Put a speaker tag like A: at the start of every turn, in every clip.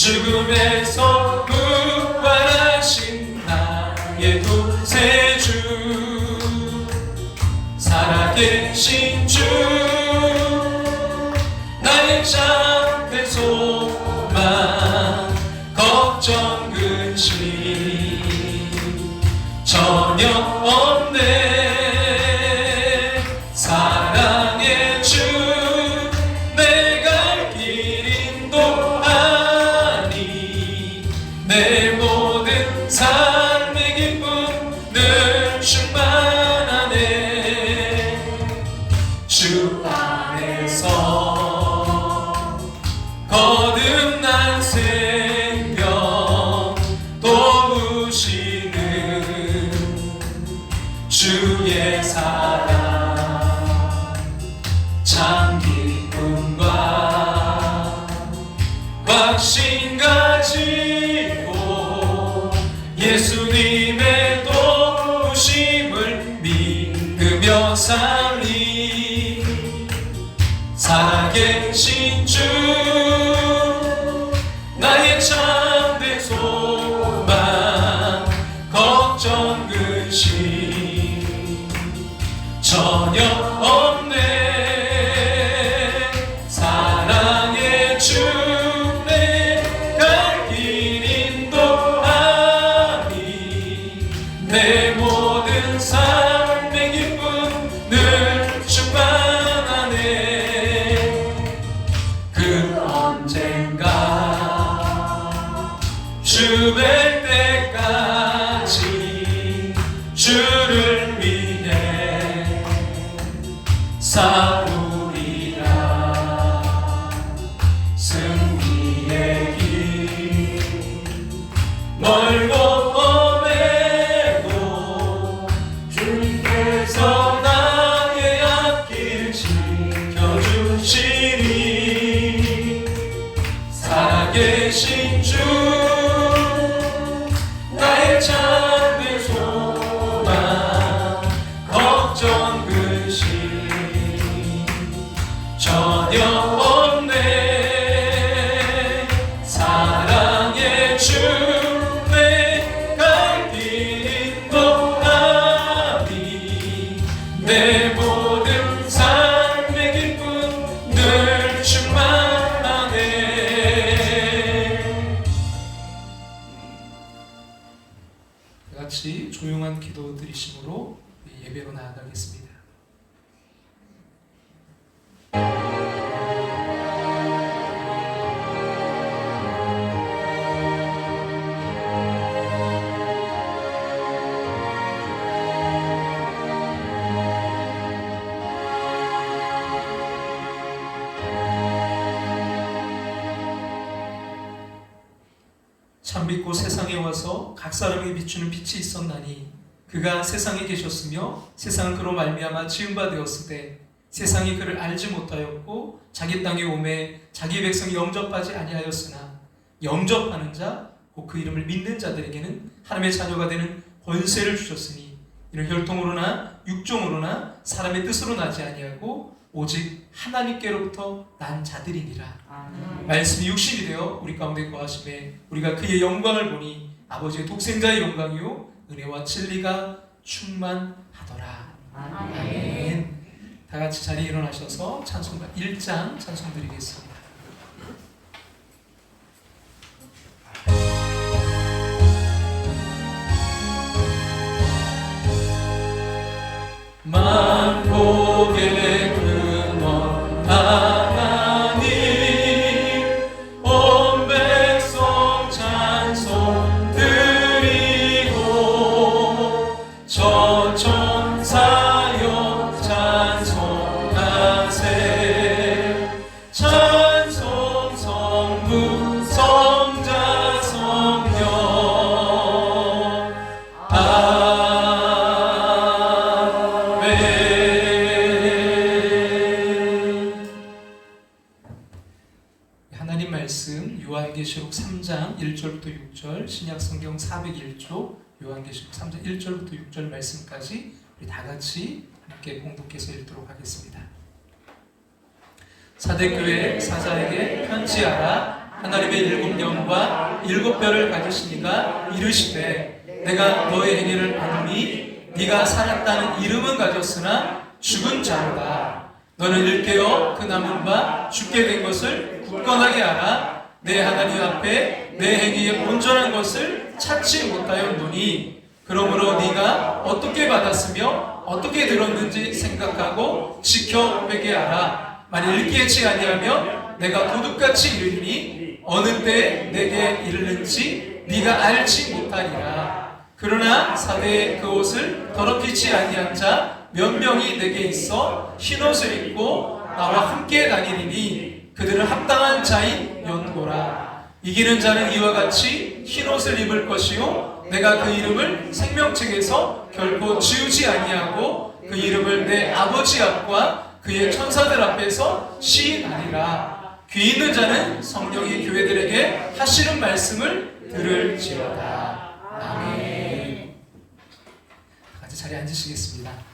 A: 죽음에서 부활하신 나의 구세주, 살아계신 주, 나의 참된 소망, 걱정 근심 전혀 없네. 사랑의 주, 내 갈 길 인도하니 내 모든 삶의 기쁨 늘 충만하네. 주 안에서 거듭난 생명 도우시는 주의 사랑, 참 기쁨과 확신 가지고 예수님의 도우심을 믿으며 살리. 살아계신 주, 나의 참된 소망, 걱정 근심 전혀 없네. 사랑의 주, 내 갈 길 인도하니 내 모든 삶의 기쁨 늘 충만하네. 그 언젠가 주 뵐 때까지 주를 위해 싸우리라. 승리의 길 멀고 험해도 주님께서 나의 앞길 지켜주시리. 살아계신 주, 나의 참된 소망, 걱정 근심 전혀 없네. 사랑의 주, 내 갈 길 인도하니 내 모든 삶의 기쁨 늘 충만하네. 같이 조용한 기도 드리심으로 예배로 나아가겠습니다. 참 믿고 세상에 와서 각 사람에게 비추는 빛이 있었나니 그가 세상에 계셨으며 세상은 그로 말미암아 지은 바 되었으되 세상이 그를 알지 못하였고 자기 땅에 오매 자기 백성이 영접하지 아니하였으나 영접하는 자 곧 그 이름을 믿는 자들에게는 하나님의 자녀가 되는 권세를 주셨으니 이는 혈통으로나 육종으로나 사람의 뜻으로 나지 아니하고 오직 하나님께로부터 난 자들이니라. 말씀이 육신이 되어 우리 가운데 거하심에 우리가 그의 영광을 보니 아버지의 독생자의 영광이요 은혜와 진리가 충만하더라. 아멘. 다 같이 자리에 일어나셔서 찬송가 1장 찬송 드리겠습니다. 만복의 근원 하나님, 온 백성 찬송 드리고 저천 사역 찬송하세. 찬송 성부 성자 성령 요한계시록 3장 1절부터 6절, 신약성경 401조 요한계시록 3장 1절부터 6절 말씀까지 우리 다같이 함께 봉독해서 읽도록 하겠습니다. 사대교회 사자에게 편지하라. 하나님의 7영과 7뼈를 가지시니가 이르시되 내가 너의 행위를 아노니 네가 살았다는 이름은 가졌으나 죽은 자로다. 너는 일깨어 그 남은 바 죽게 된 것을 굳건하게 알아. 내 하나님 앞에 내 행위에 온전한 것을 찾지 못하였노니 그러므로 네가 어떻게 받았으며 어떻게 들었는지 생각하고 지켜 회개하라. 만일 일깨지 아니하면 내가 도둑같이 이르리니 어느 때 내게 이르는지 네가 알지 못하리라. 그러나 사대의 그 옷을 더럽히지 아니한 자 몇 명이 내게 있어 흰옷을 입고 나와 함께 다니리니 그들은 합당한 자인 연고라. 이기는 자는 이와 같이 흰옷을 입을 것이요 내가 그 이름을 생명책에서 결코 지우지 아니하고 그 이름을 내 아버지 앞과 그의 천사들 앞에서 시인하리라. 귀 있는 자는 성령이 교회들에게 하시는 말씀을 들을지어다. 아멘. 같이 자리에 앉으시겠습니다.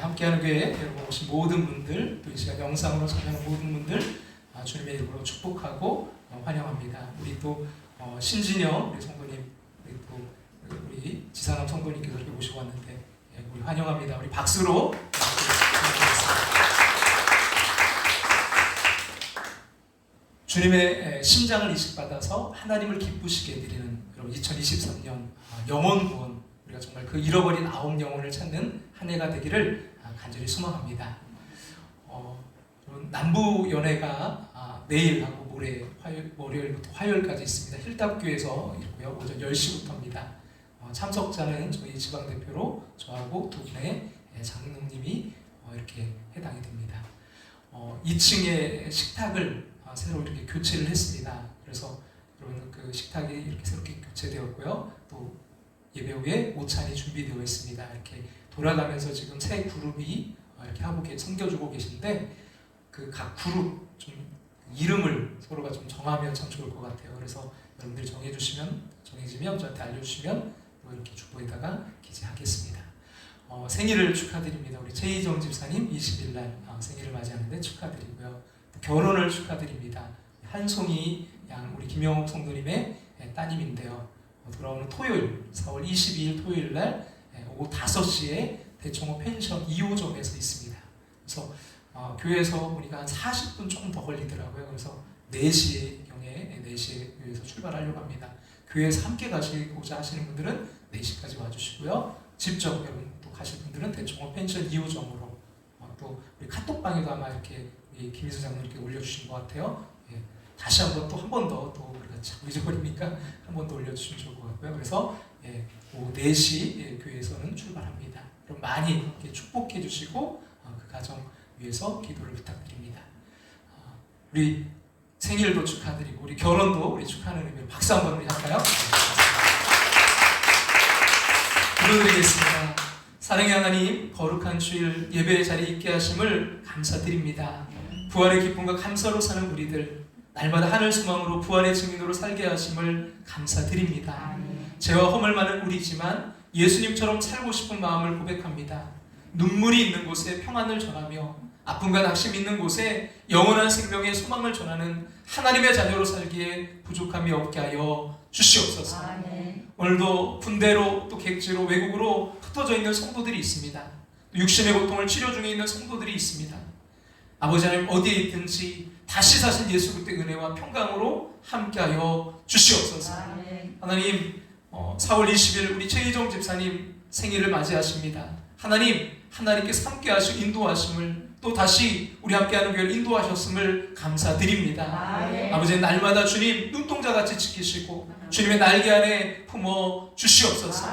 A: 함께하는 교회 여러분 오신 모든 분들, 또 이 시간 영상으로 참여하는 모든 분들 주님의 이름으로 축복하고 환영합니다. 우리 또 신진영 우리 성도님, 우리 지상함 성도님께서 이렇게 모시고 왔는데 우리 환영합니다. 우리 박수로 주님의 심장을 이식받아서 하나님을 기쁘시게 해드리는 여러분 2023년 영혼 구원, 우리가 정말 그 잃어버린 9 영혼을 찾는 한 해가 되기를 간절히 소망합니다. 남부 연회가 내일하고 모레 월요일부터 화요일까지 있습니다. 힐답교에서 있고요. 오전 10시부터입니다. 참석자는 저희 지방대표로 저하고 두 분의 장로님이 이렇게 해당이 됩니다. 2층의 식탁을 새로 이렇게 교체를 했습니다. 그래서 여러분 그 식탁이 이렇게 새롭게 교체되었고요. 또 예배 후에 오찬이 준비되어 있습니다. 이렇게 돌아가면서 지금 새 그룹이 이렇게 하고 섬겨주고 계신데 그 각 그룹 좀 이름을 서로가 좀 정하면 참 좋을 것 같아요. 그래서 여러분들이 정해지면 저한테 알려주시면 또 이렇게 주보에다가 기재하겠습니다. 생일을 축하드립니다. 우리 최희정 집사님 20일 날 생일을 맞이하는데 축하드리고요. 또 결혼을 축하드립니다. 한송이 양 우리 김영옥 성도님의 따님인데요. 돌아오는 토요일 4월 22일 토요일 날 오후 5시에 대청호 펜션 2호점에서 있습니다. 그래서 교회에서 보니까 한 40분 조금 더 걸리더라고요. 그래서 4시에 교회에서 출발하려고 합니다. 교회에서 함께 가시고자 하시는 분들은 4시까지 와주시고요. 직접 여러분 또 가실 분들은 대청호 펜션 2호점으로 또 우리 카톡방에도 아마 이렇게 우리 김희수 장로님께 올려주신 것 같아요. 예, 다시 한번 또 한 번 더 또 우리가 자꾸 잊어버리니까 한 번 더 올려주시면 좋을 것 같고요. 그래서 오후 4시 교회에서는 출발합니다. 그럼 많이 이렇게 축복해 주시고 그 가정 위해서 기도를 부탁드립니다. 우리 생일도 축하드리고 우리 결혼도 우리 축하하는 의미로 박수 한번 우리 할까요? 기도드리겠습니다. 사랑의 하나님, 거룩한 주일 예배의 자리에 있게 하심을 감사드립니다. 부활의 기쁨과 감사로 사는 우리들 날마다 하늘 소망으로 부활의 증인으로 살게 하심을 감사드립니다. 죄와 허물 많은 우리지만 예수님처럼 살고 싶은 마음을 고백합니다. 눈물이 있는 곳에 평안을 전하며 아픔과 낙심 있는 곳에 영원한 생명의 소망을 전하는 하나님의 자녀로 살기에 부족함이 없게 하여 주시옵소서. 오늘도 군대로 또 객지로 외국으로 흩어져 있는 성도들이 있습니다. 육신의 고통을 치료 중에 있는 성도들이 있습니다. 아버지 하나님 어디에 있든지 다시 사신 예수 그리스도의 은혜와 평강으로 함께하여 주시옵소서. 하나님 4월 20일 우리 최희정 집사님 생일을 맞이하십니다. 하나님께서 함께하시고 인도하심을 또 다시 우리 함께하는 교회를 인도하셨음을 감사드립니다. 아버지 날마다 주님 눈동자같이 지키시고 주님의 날개 안에 품어 주시옵소서.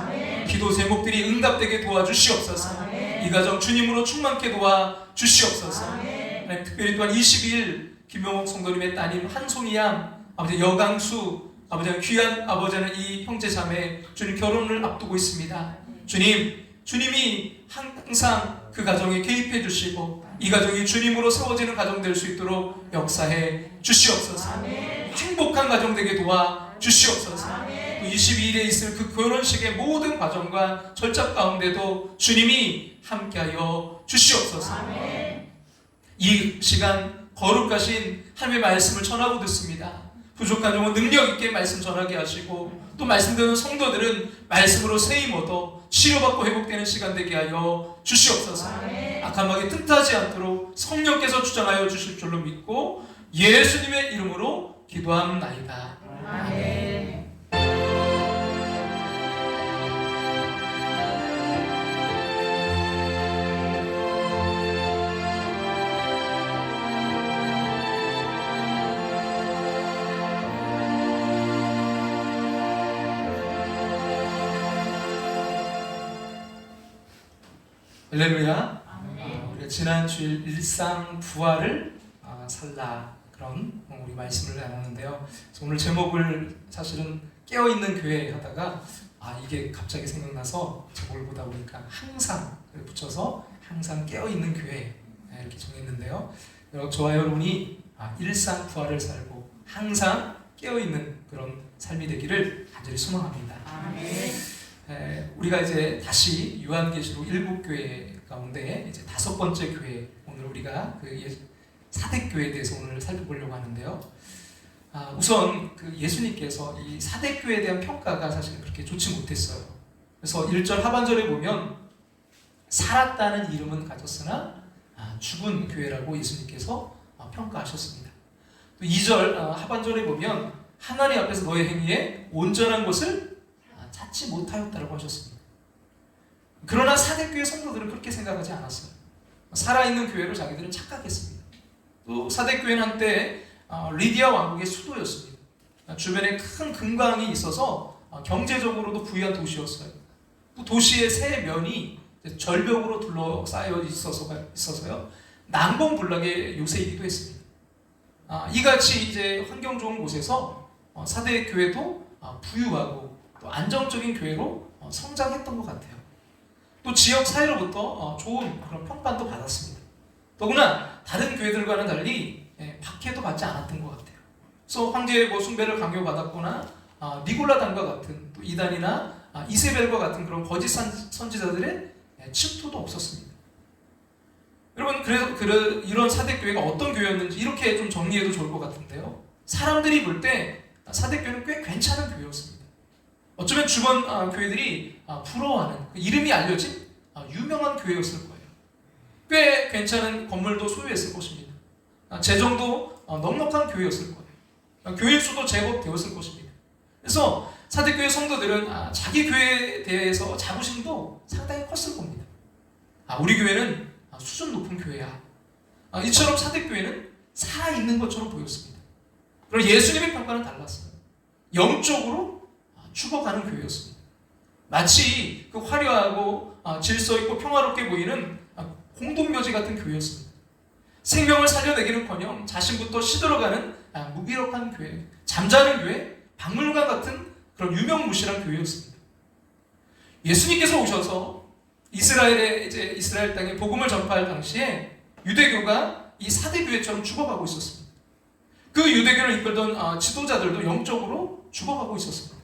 A: 기도 제목들이 응답되게 도와주시옵소서. 이 가정 주님으로 충만케 도와주시옵소서. 하나님 특별히 또한 22일 김용옥 성도님의 따님 한송이 양 아버지 여강수 아버지 귀한 아버지는 이 형제 자매 주님 결혼을 앞두고 있습니다. 주님이 항상 그 가정에 개입해 주시고 이 가정이 주님으로 세워지는 가정 될 수 있도록 역사해 주시옵소서. 행복한 가정 되게 도와 주시옵소서. 또 22일에 있을 그 결혼식의 모든 과정과 절차 가운데도 주님이 함께하여 주시옵소서. 이 시간 거룩하신 하나님의 말씀을 전하고 듣습니다. 부족한 종은 능력 있게 말씀 전하게 하시고 또 말씀 듣는 성도들은 말씀으로 세임 얻어 치료받고 회복되는 시간 되게 하여 주시옵소서. 악함하게 뜻하지 않도록 성령께서 주장하여 주실 줄로 믿고 예수님의 이름으로 기도합나이다. 아멘. 할렐루야. 우리가 지난 주일 일상 부활을 살라 그런 우리 말씀을 나누는데요. 오늘 제목을 사실은 깨어있는 교회 하다가 이게 갑자기 생각나서 제목을 보다 보니까 항상 붙여서 항상 깨어있는 교회 이렇게 정했는데요. 저와 여러분이 일상 부활을 살고 항상 깨어있는 그런 삶이 되기를 간절히 소망합니다. 아멘. 우리가 이제 다시 요한계시록 7교회 가운데 이제 5번째 교회, 오늘 우리가 그 사대교회에 대해서 오늘 살펴보려고 하는데요. 우선 그 예수님께서 이 사대교회에 대한 평가가 사실 그렇게 좋지 못했어요. 그래서 1절 하반절에 보면 살았다는 이름은 가졌으나 죽은 교회라고 예수님께서 평가하셨습니다. 또 2절 하반절에 보면 하나님 앞에서 너의 행위에 온전한 것을 찾지 못하였다고 하셨습니다. 그러나 사대교회 성도들은 그렇게 생각하지 않았어요. 살아있는 교회로 자기들은 착각했습니다. 또 사대교회는 한때 리디아 왕국의 수도였습니다. 주변에 큰 금강이 있어서 경제적으로도 부유한 도시였어요. 또 도시의 세 면이 절벽으로 둘러싸여 있어서요. 난공불락의 요새이기도 했습니다. 이같이 이제 환경 좋은 곳에서 사대교회도 부유하고 또 안정적인 교회로 성장했던 것 같아요. 또 지역 사회로부터 좋은 그런 평판도 받았습니다. 더구나 다른 교회들과는 달리 박해도 받지 않았던 것 같아요. 그래서 황제의 숭배를 강요받았거나 니골라당과 같은 또 이단이나 이세벨과 같은 그런 거짓 선지자들의 침투도 없었습니다. 여러분, 그래서 이런 사대교회가 어떤 교회였는지 이렇게 좀 정리해도 좋을 것 같은데요. 사람들이 볼 때 사대교회는 꽤 괜찮은 교회였습니다. 어쩌면 주변 교회들이 부러워하는 이름이 알려진 유명한 교회였을 거예요. 꽤 괜찮은 건물도 소유했을 것입니다. 재정도 넉넉한 교회였을 거예요. 교회 수도 제법 되었을 것입니다. 그래서 사대교회 성도들은 자기 교회에 대해서 자부심도 상당히 컸을 겁니다. 우리 교회는 수준 높은 교회야. 이처럼 사대교회는 살아있는 것처럼 보였습니다. 그리고 예수님의 평가는 달랐어요. 영적으로 죽어가는 교회였습니다. 마치 그 화려하고 질서 있고 평화롭게 보이는 공동묘지 같은 교회였습니다. 생명을 살려내기는커녕 자신부터 시들어가는 무기력한 교회, 잠자는 교회, 박물관 같은 그런 유명무실한 교회였습니다. 예수님께서 오셔서 이스라엘 땅에 복음을 전파할 당시에 유대교가 이 사대교회처럼 죽어가고 있었습니다. 그 유대교를 이끌던 지도자들도 영적으로 죽어가고 있었습니다.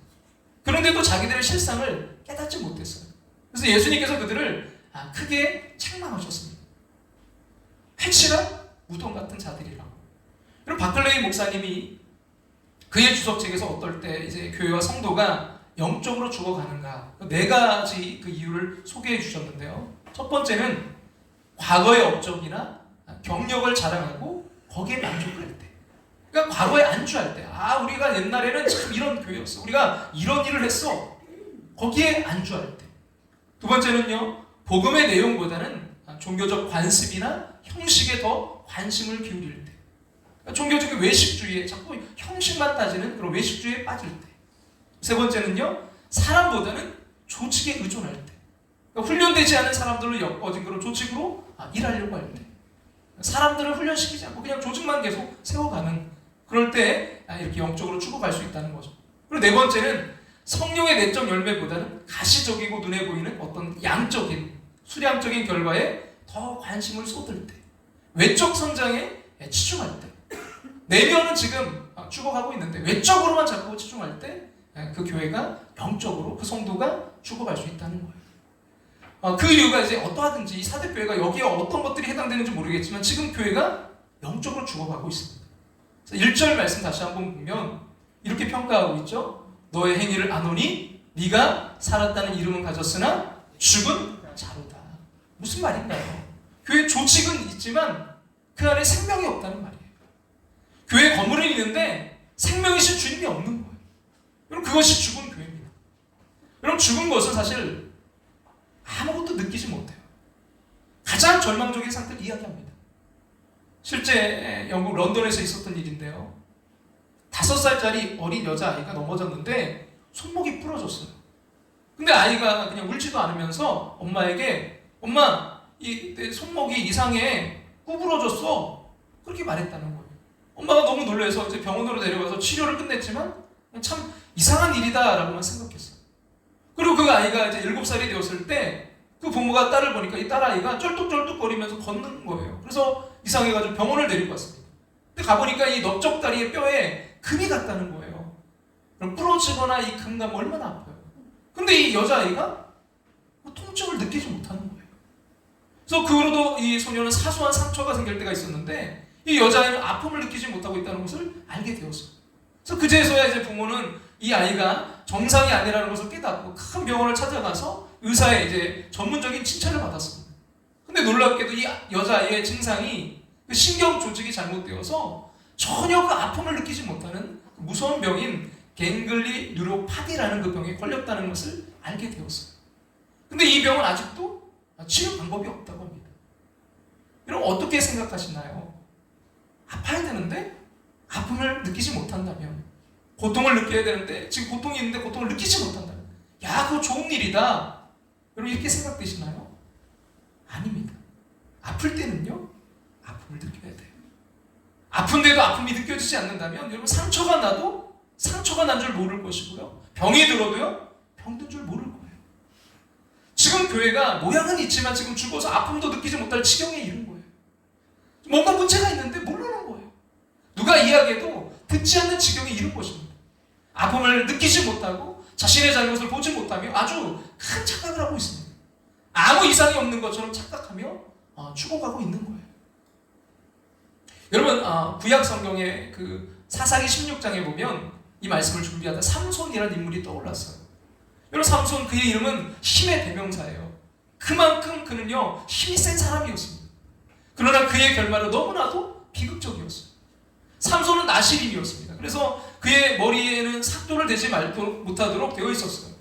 A: 그런데도 자기들의 실상을 깨닫지 못했어요. 그래서 예수님께서 그들을 크게 책망하셨습니다. 회칠한 무덤 같은 자들이라고. 그리고 바클레이 목사님이 그의 주석책에서 어떨 때 이제 교회와 성도가 영적으로 죽어가는가 4가지 그 이유를 소개해 주셨는데요. 첫 번째는 과거의 업적이나 경력을 자랑하고 거기에 만족할 때. 그러니까 과거에 안주할 때, 우리가 옛날에는 참 이런 교회였어. 우리가 이런 일을 했어. 거기에 안주할 때. 두 번째는요, 복음의 내용보다는 종교적 관습이나 형식에 더 관심을 기울일 때. 그러니까 종교적인 외식주의에 자꾸 형식만 따지는 그런 외식주의에 빠질 때. 세 번째는요, 사람보다는 조직에 의존할 때. 그러니까 훈련되지 않은 사람들로 엮어진 그런 조직으로 일하려고 할 때. 사람들을 훈련시키지 않고 그냥 조직만 계속 세워가는 그럴 때 이렇게 영적으로 죽어갈 수 있다는 거죠. 그리고 네 번째는 성령의 내적 열매보다는 가시적이고 눈에 보이는 어떤 양적인 수량적인 결과에 더 관심을 쏟을 때, 외적 성장에 치중할 때. 내면은 지금 죽어가고 있는데 외적으로만 자꾸 치중할 때 그 교회가 영적으로 그 성도가 죽어갈 수 있다는 거예요. 그 이유가 이제 어떠하든지 이 사대교회가 여기에 어떤 것들이 해당되는지 모르겠지만 지금 교회가 영적으로 죽어가고 있습니다. 1절 말씀 다시 한번 보면 평가하고 있죠. 너의 행위를 아노니 네가 살았다는 이름은 가졌으나 죽은 자로다. 무슨 말인가요? 교회 조직은 있지만 그 안에 생명이 없다는 말이에요. 교회 건물은 있는데 생명이신 주님이 없는 거예요. 여러분, 그것이 죽은 교회입니다. 여러분, 죽은 것은 사실 아무것도 느끼지 못해요. 가장 절망적인 상태를 이야기합니다. 실제 영국 런던에서 있었던 일인데요. 5살짜리 어린 여자아이가 넘어졌는데 손목이 부러졌어요. 근데 아이가 그냥 울지도 않으면서 엄마에게 엄마, 내 손목이 이상해, 구부러졌어, 그렇게 말했다는 거예요. 엄마가 너무 놀라서 이제 병원으로 데려가서 치료를 끝냈지만 참 이상한 일이다 라고만 생각했어요. 그리고 그 아이가 이제 7살이 되었을 때 그 부모가 딸을 보니까 이 딸아이가 쩔뚝쩔뚝거리면서 걷는 거예요. 그래서 이상해가지고 병원을 데리고 왔습니다. 근데 가보니까 이 넓적다리의 뼈에 금이 갔다는 거예요. 그럼 부러지거나 이 금 가면 얼마나 아파요. 근데 이 여자아이가 통증을 느끼지 못하는 거예요. 그래서 그 후로도 이 소녀는 사소한 상처가 생길 때가 있었는데 이 여자아이는 아픔을 느끼지 못하고 있다는 것을 알게 되었어요. 그래서 그제서야 이제 부모는 이 아이가 정상이 아니라는 것을 깨닫고 큰 병원을 찾아가서 의사의 이제 전문적인 칭찬을 받았습니다. 근데 놀랍게도 이 여자아이의 증상이 그 신경 조직이 잘못되어서 전혀 그 아픔을 느끼지 못하는 무서운 병인 갱글리 뉴로파티라는 그 병에 걸렸다는 것을 알게 되었어요. 근데 이 병은 아직도 치료 방법이 없다고 합니다. 여러분, 어떻게 생각하시나요? 아파야 되는데 아픔을 느끼지 못한다면, 고통을 느껴야 되는데 지금 고통이 있는데 고통을 느끼지 못한다면, 야, 그거 좋은 일이다, 여러분, 이렇게 생각되시나요? 아닙니다. 아플 때는요, 아픔을 느껴야 돼요. 아픈데도 아픔이 느껴지지 않는다면 여러분, 상처가 나도 상처가 난 줄 모를 것이고요, 병이 들어도요 병든 줄 모를 거예요. 지금 교회가 모양은 있지만 지금 죽어서 아픔도 느끼지 못할 지경에 이른 거예요. 뭔가 문제가 있는데 모르는 거예요. 누가 이야기해도 듣지 않는 지경에 이른 것입니다. 아픔을 느끼지 못하고 자신의 잘못을 보지 못하며 아주 큰 착각을 하고 있습니다. 아무 이상이 없는 것처럼 착각하며 죽어가고 있는 거예요. 여러분, 구약 성경의 그 사사기 16장에 보면 이 말씀을 준비하다 삼손이라는 인물이 떠올랐어요. 여러분, 삼손, 그의 이름은 힘의 대명사예요. 그만큼 그는요 힘이 센 사람이었습니다. 그러나 그의 결말은 너무나도 비극적이었어요. 삼손은 나시린이었습니다. 그래서 그의 머리에는 삭도를 대지 못하도록 되어 있었어요.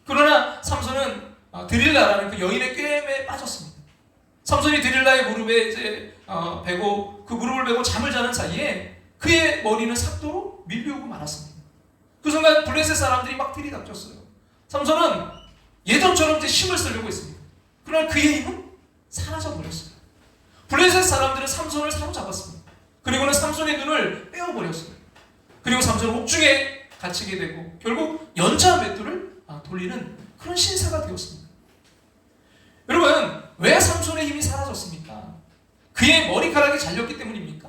A: 그러나 삼손은 드릴라라는 그 여인의 꾀임에 빠졌습니다. 삼손이 드릴라의 무릎에 이제 베고 그 무릎을 베고 잠을 자는 사이에 그의 머리는 삭도로 밀려오고 말았습니다. 그 순간 블레셋 사람들이 막 들이닥쳤어요. 삼손은 예전처럼 이제 힘을 쓰려고 했습니다. 그러나 그의 힘은 사라져 버렸어요. 블레셋 사람들은 삼손을 사로잡았습니다. 그리고는 삼손의 눈을 빼어버렸어요. 그리고 삼손은 옥중에 갇히게 되고 결국 연자 맷돌을 돌리는 그런 신사가 되었습니다. 여러분, 왜 삼손의 힘이 사라졌습니까? 그의 머리카락이 잘렸기 때문입니까?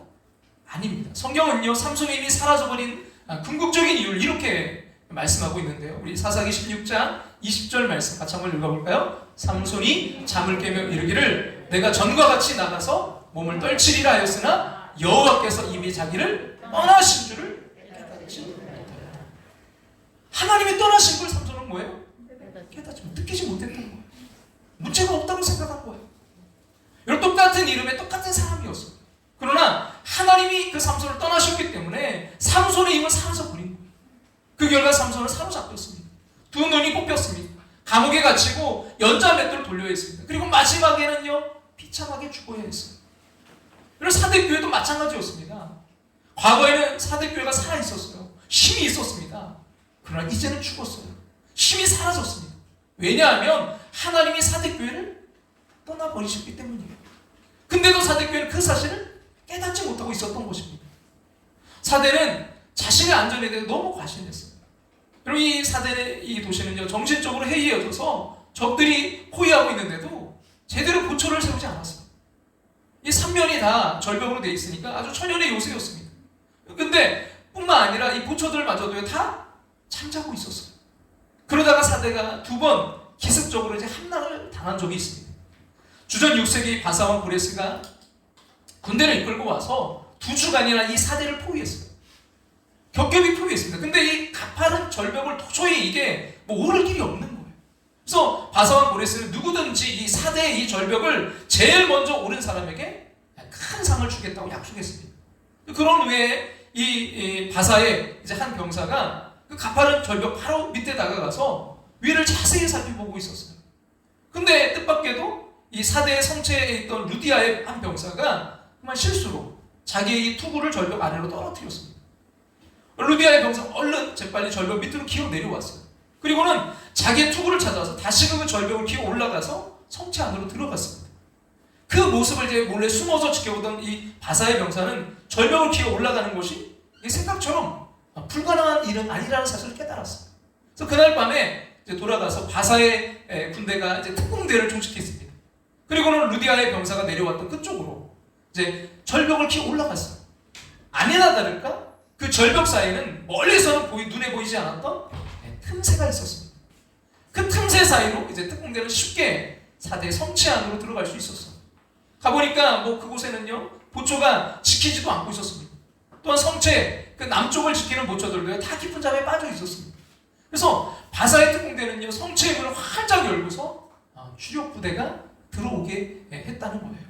A: 아닙니다. 성경은요 삼손의 힘이 사라져버린 궁극적인 이유를 이렇게 말씀하고 있는데요. 우리 사사기 16장 20절 말씀 같이 한번 읽어볼까요? 삼손이 잠을 깨며 이르기를 내가 전과 같이 나가서 몸을 떨치리라 하였으나 여호와께서 이미 자기를 떠나신 줄을 깨닫지 못하였다. 하나님이 떠나신 걸 삼손은 뭐예요? 깨닫지 느끼지 못했던 거예요. 문제가 없다고 생각한 거예요. 여러분, 똑같은 이름의 똑같은 사람이었어요. 그러나 하나님이 그 삼손을 떠나셨기 때문에 삼손의 힘은 사라져버린 거예요. 그 결과 삼손은 사로잡혔습니다. 두 눈이 뽑혔습니다. 감옥에 갇히고 연자 맷돌을 돌려야 했습니다. 그리고 마지막에는요 비참하게 죽어야 했어요. 여러분, 사대교회도 마찬가지였습니다. 과거에는 사대교회가 살아있었어요. 힘이 있었습니다. 그러나 이제는 죽었어요. 힘이 사라졌습니다. 왜냐하면 하나님이 사대교회를 떠나버리셨기 때문이에요. 근데도 사대교회는 그 사실을 깨닫지 못하고 있었던 것입니다. 사대는 자신의 안전에 대해 너무 과신했어요. 그리고 이 사대의 이 도시는요 정신적으로 해이해져서 적들이 포위하고 있는데도 제대로 보초를 세우지 않았어요. 이 삼면이 다 절벽으로 되어 있으니까 아주 천연의 요새였습니다. 근데 뿐만 아니라 이 보초들마저도 다 잠자고 있었어요. 그러다가 사대가 2번 기습적으로 이제 함락을 당한 적이 있습니다. 주전 6세기 바사왕 고레스가 군대를 이끌고 와서 2주간이나 이 사대를 포위했어요. 겹겹이 포위했습니다. 근데 이 절벽을 도저히 이게 뭐 오를 길이 없는 거예요. 그래서 바사와 고레스는 누구든지 이 4대의 이 절벽을 제일 먼저 오른 사람에게 큰 상을 주겠다고 약속했습니다. 그런 후에 이 바사의 이제 한 병사가 그 가파른 절벽 바로 밑에 다가가서 위를 자세히 살펴보고 있었어요. 근데 뜻밖에도 이 4대의 성체에 있던 루디아의 한 병사가 정말 실수로 자기의 이 투구를 절벽 아래로 떨어뜨렸습니다. 루디아의 병사가 얼른 재빨리 절벽 밑으로 기어 내려왔어요. 그리고는 자기의 투구를 찾아서 다시금 그 절벽을 기어 올라가서 성체 안으로 들어갔습니다. 그 모습을 이제 몰래 숨어서 지켜보던 이 바사의 병사는 절벽을 기어 올라가는 것이 생각처럼 불가능한 일은 아니라는 사실을 깨달았어요. 그래서 그날 밤에 이제 돌아가서 바사의 군대가 이제 특공대를 조직했습니다. 그리고는 루디아의 병사가 내려왔던 그쪽으로 이제 절벽을 기어 올라갔어요. 아니나 다를까 그 절벽 사이에는 멀리서는 눈에 보이지 않았던 틈새가 있었습니다. 그 틈새 사이로 이제 특공대는 쉽게 4대 성체 안으로 들어갈 수 있었어요. 가보니까 뭐 그곳에는요 보초가 지키지도 않고 있었습니다. 또한 성체 그 남쪽을 지키는 보초들도요 다 깊은 잠에 빠져 있었습니다. 그래서 바사의 특공대는요 성체의 문을 활짝 열고서 주력 부대가 들어오게 했다는 거예요.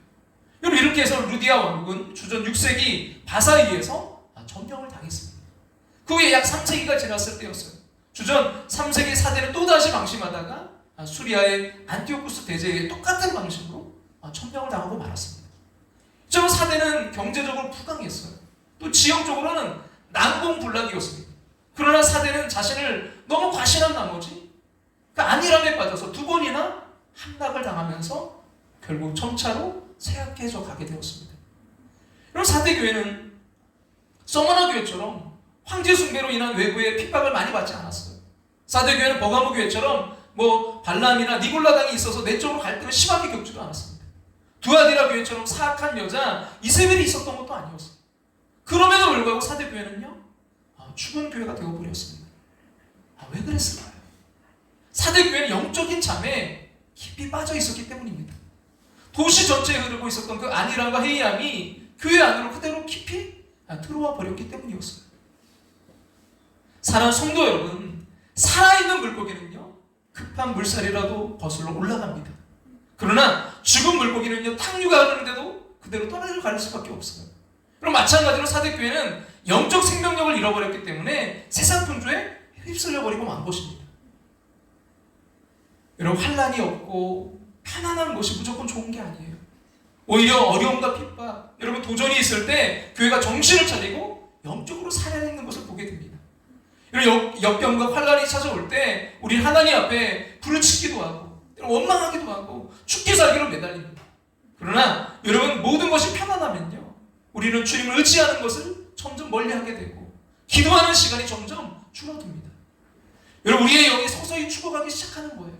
A: 여러분 이렇게 해서 루디아 왕국은 주전 6세기 바사에 의해서 점령을 당했습니다. 그 후에 약 3세기가 지났을 때였어요. 주전 3세기 4대는 또다시 방심하다가 수리아의 안티오쿠스 대제에 똑같은 방식으로 점령을 당하고 말았습니다. 저 4대는 경제적으로 부강했어요. 또 지형적으로는 난공불락이었습니다. 그러나 4대는 자신을 너무 과신한 나머지 그 안일함에 빠져서 2번이나 함락을 당하면서 결국 점차로 쇠약해져 가게 되었습니다. 그럼 4대 교회는 서머나 교회처럼 황제 숭배로 인한 외부의 핍박을 많이 받지 않았어요. 4대 교회는 버가모 교회처럼 뭐 발람이나 니골라당이 있어서 내적으로 갈등을 심하게 겪지도 않았습니다. 두아디라 교회처럼 사악한 여자 이세벨이 있었던 것도 아니었어요. 그럼에도 불구하고 4대 교회는요 죽은 교회가 되어버렸습니다. 왜 그랬을까요? 4대 교회는 영적인 잠에 깊이 빠져 있었기 때문입니다. 도시 전체에 흐르고 있었던 그 안일함과 해이함이 교회 안으로 그대로 깊이 들어와 버렸기 때문이었어요. 사랑하는 성도 여러분, 살아있는 물고기는요 급한 물살이라도 거슬러 올라갑니다. 그러나 죽은 물고기는요 탕류가 흐르는데도 그대로 떠내려갈 수밖에 없어요. 그럼 마찬가지로 4대 교회는 영적 생명력을 잃어버렸기 때문에 세상 풍조에 휩쓸려버리고 만 것입니다. 여러분 환난이 없고 편안한 것이 무조건 좋은 게 아니에요. 오히려 어려움과 핍박, 여러분 도전이 있을 때 교회가 정신을 차리고 영적으로 살아있는 것을 보게 됩니다. 역경과 환난이 찾아올 때 우리 하나님 앞에 부르짖기도 하고 원망하기도 하고 죽기 살기로 매달립니다. 그러나 여러분 모든 것이 편안하면요 우리는 주님을 의지하는 것을 점점 멀리하게 되고 기도하는 시간이 점점 줄어듭니다. 여러분 우리의 영이 서서히 죽어가기 시작하는 거예요.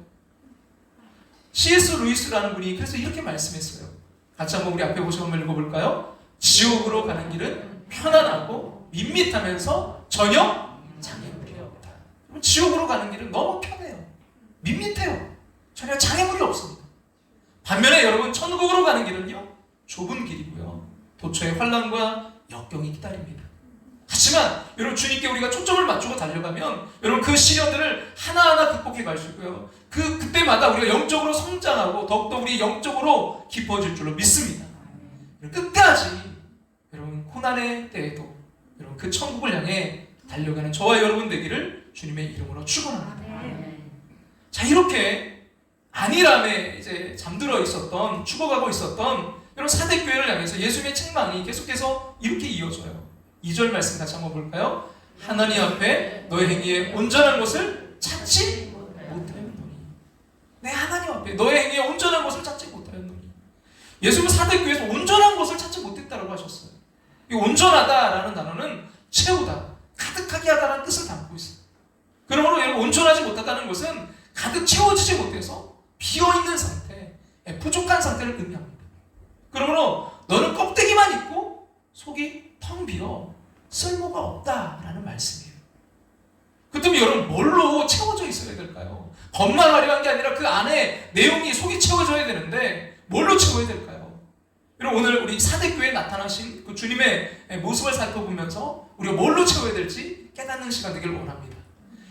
A: C.S. 루이스라는 분이 그래서 이렇게 말씀했어요. 같이 한번 우리 앞에 보시고 한번 읽어볼까요? 지옥으로 가는 길은 편안하고 밋밋하면서 전혀 장애물이 없다. 지옥으로 가는 길은 너무 편해요. 밋밋해요. 전혀 장애물이 없습니다. 반면에 여러분 천국으로 가는 길은요 좁은 길이고요 도처의 환난과 역경이 기다립니다. 하지만 여러분 주님께 우리가 초점을 맞추고 달려가면 여러분 그 시련들을 하나하나 극복해 갈 수 있고요 그때마다 우리가 영적으로 성장하고 더욱더 우리 영적으로 깊어질 줄로 믿습니다. 끝까지 여러분 고난의 때에도 여러분 그 천국을 향해 달려가는 저와 여러분 되기를 주님의 이름으로 축원합니다. 자 이렇게 안일함에 이제 잠들어 있었던 죽어가고 있었던 여러분 4대 교회를 향해서 예수님의 책망이 계속해서 이렇게 이어져요. 2절 말씀 다시 한번 볼까요? 하나님 앞에 너의 행위에 온전한 것을 찾지 못하였노니. 내 하나님 앞에 너의 행위에 온전한 것을 찾지 못하였노니. 예수님은 4대 교회에서 온전한 것을 찾지 못했다고 하셨어요. 이 온전하다라는 단어는 채우다, 가득하게 하다라는 뜻을 담고 있어요. 그러므로 여러분 온전하지 못하다는 것은 가득 채워지지 못해서 비어있는 상태, 부족한 상태를 의미합니다. 그러므로 너는 껍데기만 있고 속이 텅 비어 쓸모가 없다라는 말씀이에요. 그렇다면 여러분 뭘로 채워져 있어야 될까요? 겉만 화려한 게 아니라 그 안에 내용이 속이 채워져야 되는데 뭘로 채워야 될까요? 여러분 오늘 우리 4대 교회에 나타나신 그 주님의 모습을 살펴보면서 우리가 뭘로 채워야 될지 깨닫는 시간 되기를 원합니다.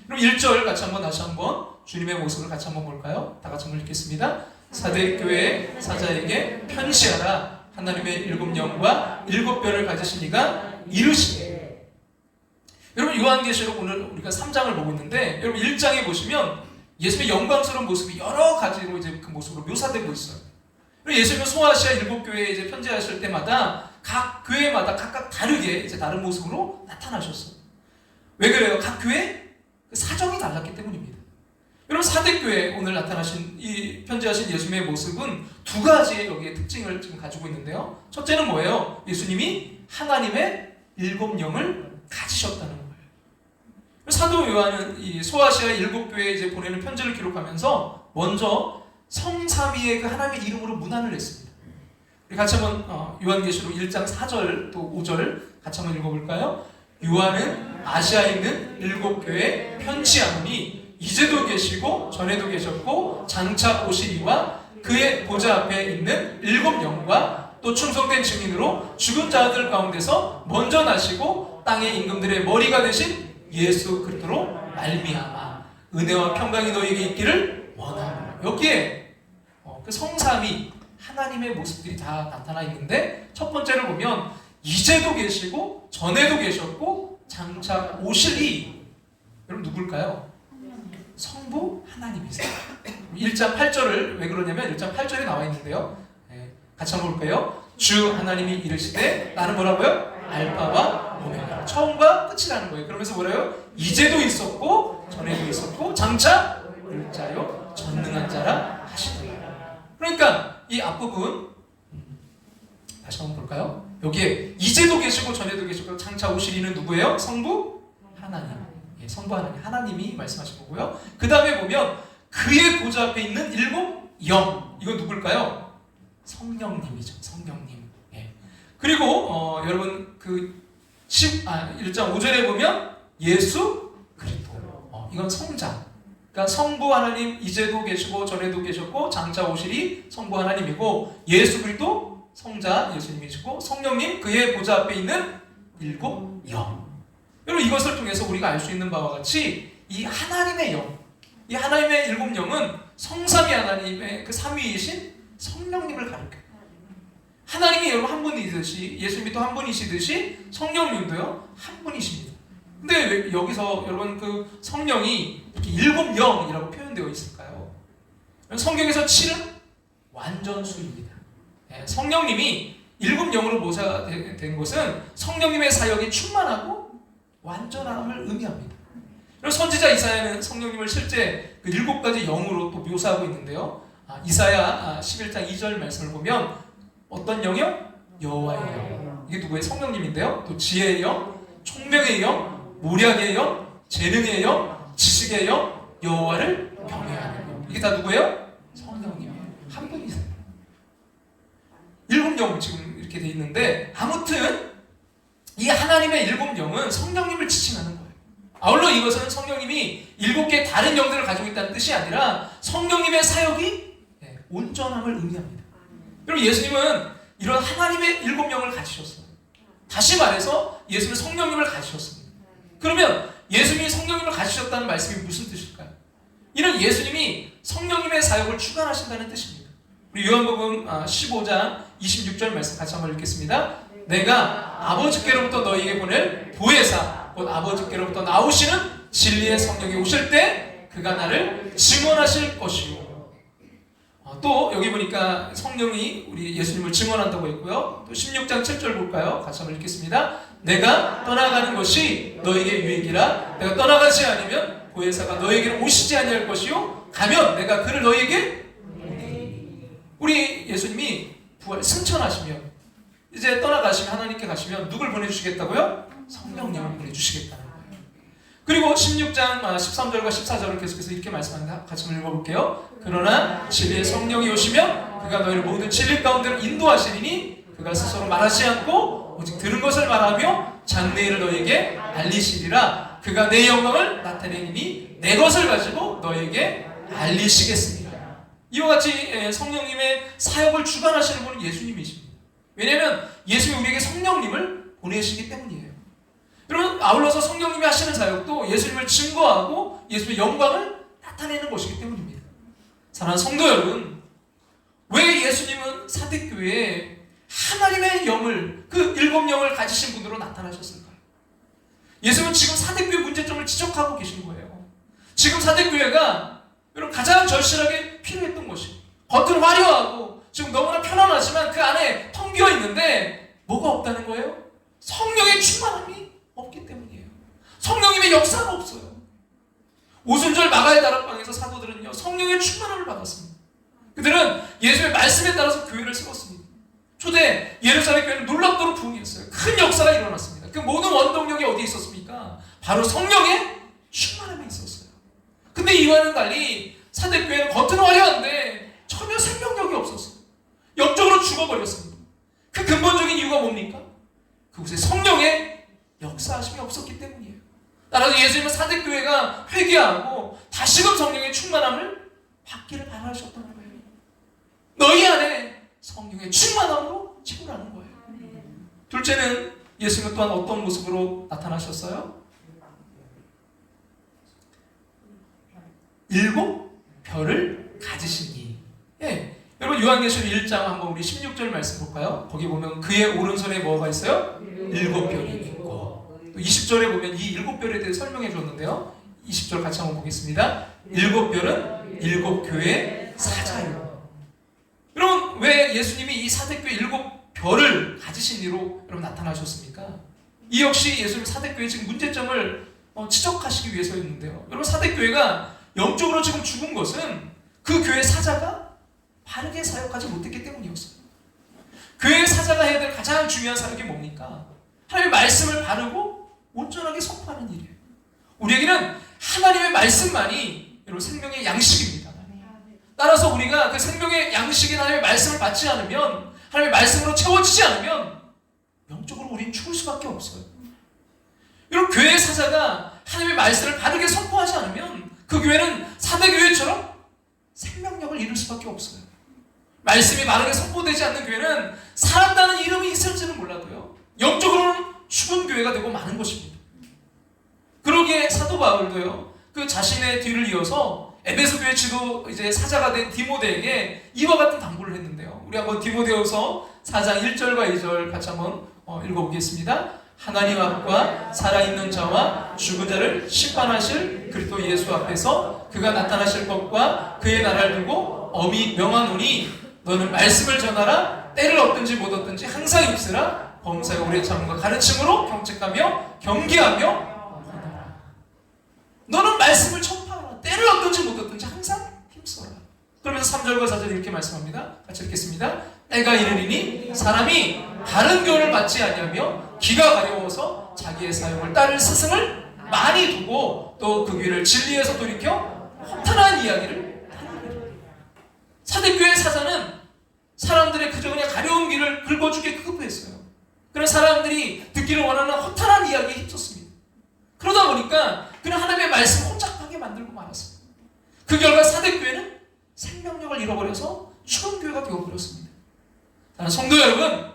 A: 그럼 1절 같이 한번 다시 한번 주님의 모습을 같이 한번 볼까요? 다 같이 한번 읽겠습니다. 사대교회 사자에게 편지하라. 하나님의 일곱 영과 일곱 별을 가지신 이가 이르시되. 여러분 요한계시록 오늘 우리가 3장을 보고 있는데 여러분 1장에 보시면 예수님의 영광스러운 모습이 여러 가지로 이제 그 모습으로 묘사되고 있어요. 예수님은 소아시아 일곱 교회에 이제 편지하실 때마다 각 교회마다 각각 다르게 이제 다른 모습으로 나타나셨어요. 왜 그래요? 각 교회 그 사정이 달랐기 때문입니다. 여러분 사대교회 오늘 나타나신 이 편지하신 예수님의 모습은 두 가지의 여기에 특징을 지금 가지고 있는데요. 첫째는 뭐예요? 예수님이 하나님의 일곱 영을 가지셨다는 거예요. 사도 요한은 이 소아시아 일곱 교회에 이제 보내는 편지를 기록하면서 먼저 성삼위의 그 하나님의 이름으로 문안을 했습니다. 우리 같이 한번 요한계시록 1장 4절 또 5절 같이 한번 읽어볼까요? 요한은 아시아에 있는 일곱 교회에 편지하노니 이제도 계시고 전에도 계셨고 장차 오시리와 그의 보좌 앞에 있는 일곱 영과 또 충성된 증인으로 죽은 자들 가운데서 먼저 나시고 땅의 임금들의 머리가 되신 예수 그리스도로 말미암아 은혜와 평강이 너희에게 있기를 원하노라. 여기에 그 성삼위 하나님의 모습들이 다 나타나 있는데 첫 번째를 보면 이제도 계시고 전에도 계셨고 장차 오시리. 여러분 누굴까요? 성부 하나님이세요. 1장 8절을 왜 그러냐면 1장 8절에 나와 있는데요. 같이 한번 볼까요? 주 하나님이 이르시되 나는 뭐라고요? 알파와 오메가 처음과 끝이라는 거예요. 그러면서 뭐래요? 이제도 있었고 전에도 있었고 장차 올 자요 전능한 자라 하시더라. 그러니까 이 앞부분 다시 한번 볼까요? 여기에 이제도 계시고 전에도 계시고 장차 오시리는 누구예요? 성부 하나님. 성부 하나님, 하나님이 말씀하신 거고요. 그 다음에 보면 그의 보좌 앞에 있는 일곱 영, 이건 누굴까요? 성령님이죠. 성령님. 그리고 여러분 그 1장 5절에 보면 예수 그리스도, 이건 성자. 그러니까 성부 하나님 이제도 계시고 전에도 계셨고 장차 오시리 성부 하나님이고 예수 그리스도 성자 예수님이시고 성령님 그의 보좌 앞에 있는 일곱 영. 여러분 이것을 통해서 우리가 알 수 있는 바와 같이 이 하나님의 영, 이 하나님의 일곱 영은 성삼위 하나님의 그 삼위이신 성령님을 가리켜요. 하나님이 여러분 한 분이듯이 예수님이 또 한 분이시듯이 성령님도요 한 분이십니다. 근데 왜 여기서 여러분 그 성령이 이렇게 일곱 영이라고 표현되어 있을까요? 성경에서 7은 완전수입니다. 성령님이 일곱 영으로 묘사된 것은 성령님의 사역이 충만하고 완전함을 의미합니다. 선지자 이사야는 성령님을 실제 그 7가지 영으로 또 묘사하고 있는데요. 이사야 11장 2절 말씀을 보면 어떤 영이요? 여호와의 영. 이게 누구의 성령님인데요. 또 지혜의 영, 총명의 영, 모략의 영, 재능의 영, 지식의 영, 여호와를 경외하는 영. 이게 다 누구예요? 성령님이에요. 한 분이세요. 7영 지금 이렇게 돼 있는데 아무튼 이 하나님의 일곱 영은 성령님을 지칭하는 거예요. 아울러 이것은 성령님이 7개의 다른 영들을 가지고 있다는 뜻이 아니라 성령님의 사역이 온전함을 의미합니다. 여러분 예수님은 이런 하나님의 일곱 영을 가지셨어요. 다시 말해서 예수님은 성령님을 가지셨습니다. 그러면 예수님이 성령님을 가지셨다는 말씀이 무슨 뜻일까요? 이는 예수님이 성령님의 사역을 주관하신다는 뜻입니다. 우리 요한복음 15장 26절 말씀 같이 한번 읽겠습니다. 내가 아버지께로부터 너희에게 보낼 보혜사 곧 아버지께로부터 나오시는 진리의 성령이 오실 때 그가 나를 증언하실 것이요. 또 여기 보니까 성령이 우리 예수님을 증언한다고 했고요. 또 16장 7절 볼까요? 같이 한번 읽겠습니다. 내가 떠나가는 것이 너희에게 유익이라 내가 떠나가지 않으면 보혜사가 너희에게로 오시지 아니할 것이요 가면 내가 그를 너희에게 우리 예수님이 부활 승천하시면 이제 떠나가시면 하나님께 가시면 누굴 보내주시겠다고요? 성령님을 보내주시겠다는 거예요. 그리고 16장 13절과 14절을 계속해서 이렇게 말씀합니다. 같이 한번 읽어볼게요. 그러나 진리의 성령이 오시면 그가 너희를 모든 진리 가운데로 인도하시리니 그가 스스로 말하지 않고 오직 들은 것을 말하며 장래일을 너희에게 알리시리라. 그가 내 영광을 나타내니 내 것을 가지고 너희에게 알리시겠습니다. 이와 같이 성령님의 사역을 주관하시는 분은 예수님이십니다. 왜냐하면 예수님이 우리에게 성령님을 보내시기 때문이에요. 여러분 아울러서 성령님이 하시는 사역도 예수님을 증거하고 예수의 영광을 나타내는 것이기 때문입니다. 사랑하는 성도 여러분, 왜 예수님은 사대교회에 하나님의 영을, 그 7영을 가지신 분으로 나타나셨을까요? 예수님은 지금 사대교회 문제점을 지적하고 계신 거예요. 지금 사대교회가 여러분 가장 절실하게 필요했던 것이, 겉은 화려하고 지금 너무나 편안하지만 그 안에 텅 비어 있는데 뭐가 없다는 거예요? 성령의 충만함이 없기 때문이에요. 성령님의 역사가 없어요. 오순절 마가의 다락방에서 사도들은요, 성령의 충만함을 받았습니다. 그들은 예수의 말씀에 따라서 교회를 세웠습니다. 초대 예루살렘 교회는 놀랍도록 부흥했어요. 큰 역사가 일어났습니다. 그 모든 원동력이 어디에 있었습니까? 바로 성령의 충만함에 있었어요. 근데 이와는 달리 사대교회는 겉은 화려한데 전혀 생명력이 없었어요. 영적으로 죽어버렸습니다. 그 근본적인 이유가 뭡니까? 그곳에 성령의 역사하심이 없었기 때문이에요. 따라서 예수님은 사대교회가 회개하고 다시금 성령의 충만함을 받기를 바라셨던 거예요. 너희 안에 성령의 충만함으로 채우라는 거예요. 둘째는 예수님은 또한 어떤 모습으로 나타나셨어요? 7별을 가지시니. 예. 여러분 요한계시록 1장 한번 우리 16절 말씀 볼까요? 거기 보면 그의 오른손에 뭐가 있어요? 7별이 있고, 또 20절에 보면 이 7별에 대해 설명해 줬는데요. 20절 같이 한번 보겠습니다. 7별은 7교회의 사자예요. 여러분 왜 예수님이 이 사대교회 7별을 가지신 이로 여러분 나타나셨습니까? 이 역시 예수님 사대교회 지금 문제점을 지적하시기 위해서였는데요. 여러분 사대교회가 영적으로 지금 죽은 것은 그 교회 사자가 바르게 사역하지 못했기 때문이었어요. 교회 사자가 해야 될 가장 중요한 사역이 뭡니까? 하나님의 말씀을 바르고 온전하게 선포하는 일이에요. 우리에게는 하나님의 말씀만이 여러분 생명의 양식입니다. 따라서 우리가 그 생명의 양식인 하나님의 말씀을 받지 않으면, 하나님의 말씀으로 채워지지 않으면 영적으로 우리는 죽을 수밖에 없어요. 여러분 교회의 사자가 하나님의 말씀을 바르게 선포하지 않으면 그 교회는 사대교회처럼 생명력을 잃을 수밖에 없어요. 말씀이 바르게 선포되지 않는 교회는 살았다는 이름이 있을지는 몰라도요, 영적으로는 죽은 교회가 되고 마는 것입니다. 그러기에 사도 바울도요, 그 자신의 뒤를 이어서 에베소 교회 지도 이제 사자가 된 디모데에게 이와 같은 당부를 했는데요. 우리 한번 디모데후서 4장 1절과 2절 같이 한번 읽어보겠습니다. 하나님 앞과 살아있는 자와 죽은 자를 심판하실 그리스도 예수 앞에서 그가 나타나실 것과 그의 나라를 두고 엄히 명하노니 너는 말씀을 전하라. 때를 얻든지 못 얻든지 항상 입쓰라. 범사의 오래 참음과 가르침으로 경책하며 경계하며 너는 말씀을 전파하라. 때를 얻든지 못 얻든지 항상 힘써라. 그러면서 3절과 4절 이렇게 말씀합니다. 같이 읽겠습니다. 때가 이르리니 사람이 바른 교훈을 받지 아니하며 기가 가려워서 자기의 사용을 따를 스승을 많이 두고 또 그 귀를 진리에서 돌이켜 허탄한 이야기를 하느니라. 사대교회 사자는 사람들의 그저 그냥 가려운 길을 긁어주기에 급급했어요. 그런 사람들이 듣기를 원하는 허탄한 이야기에 힘썼습니다. 그러다 보니까 그는 하나님의 말씀을 혼잡하게 만들고 말았어요. 그 결과 사대교회는 생명력을 잃어버려서 죽은 교회가 되어버렸습니다. 성도 여러분,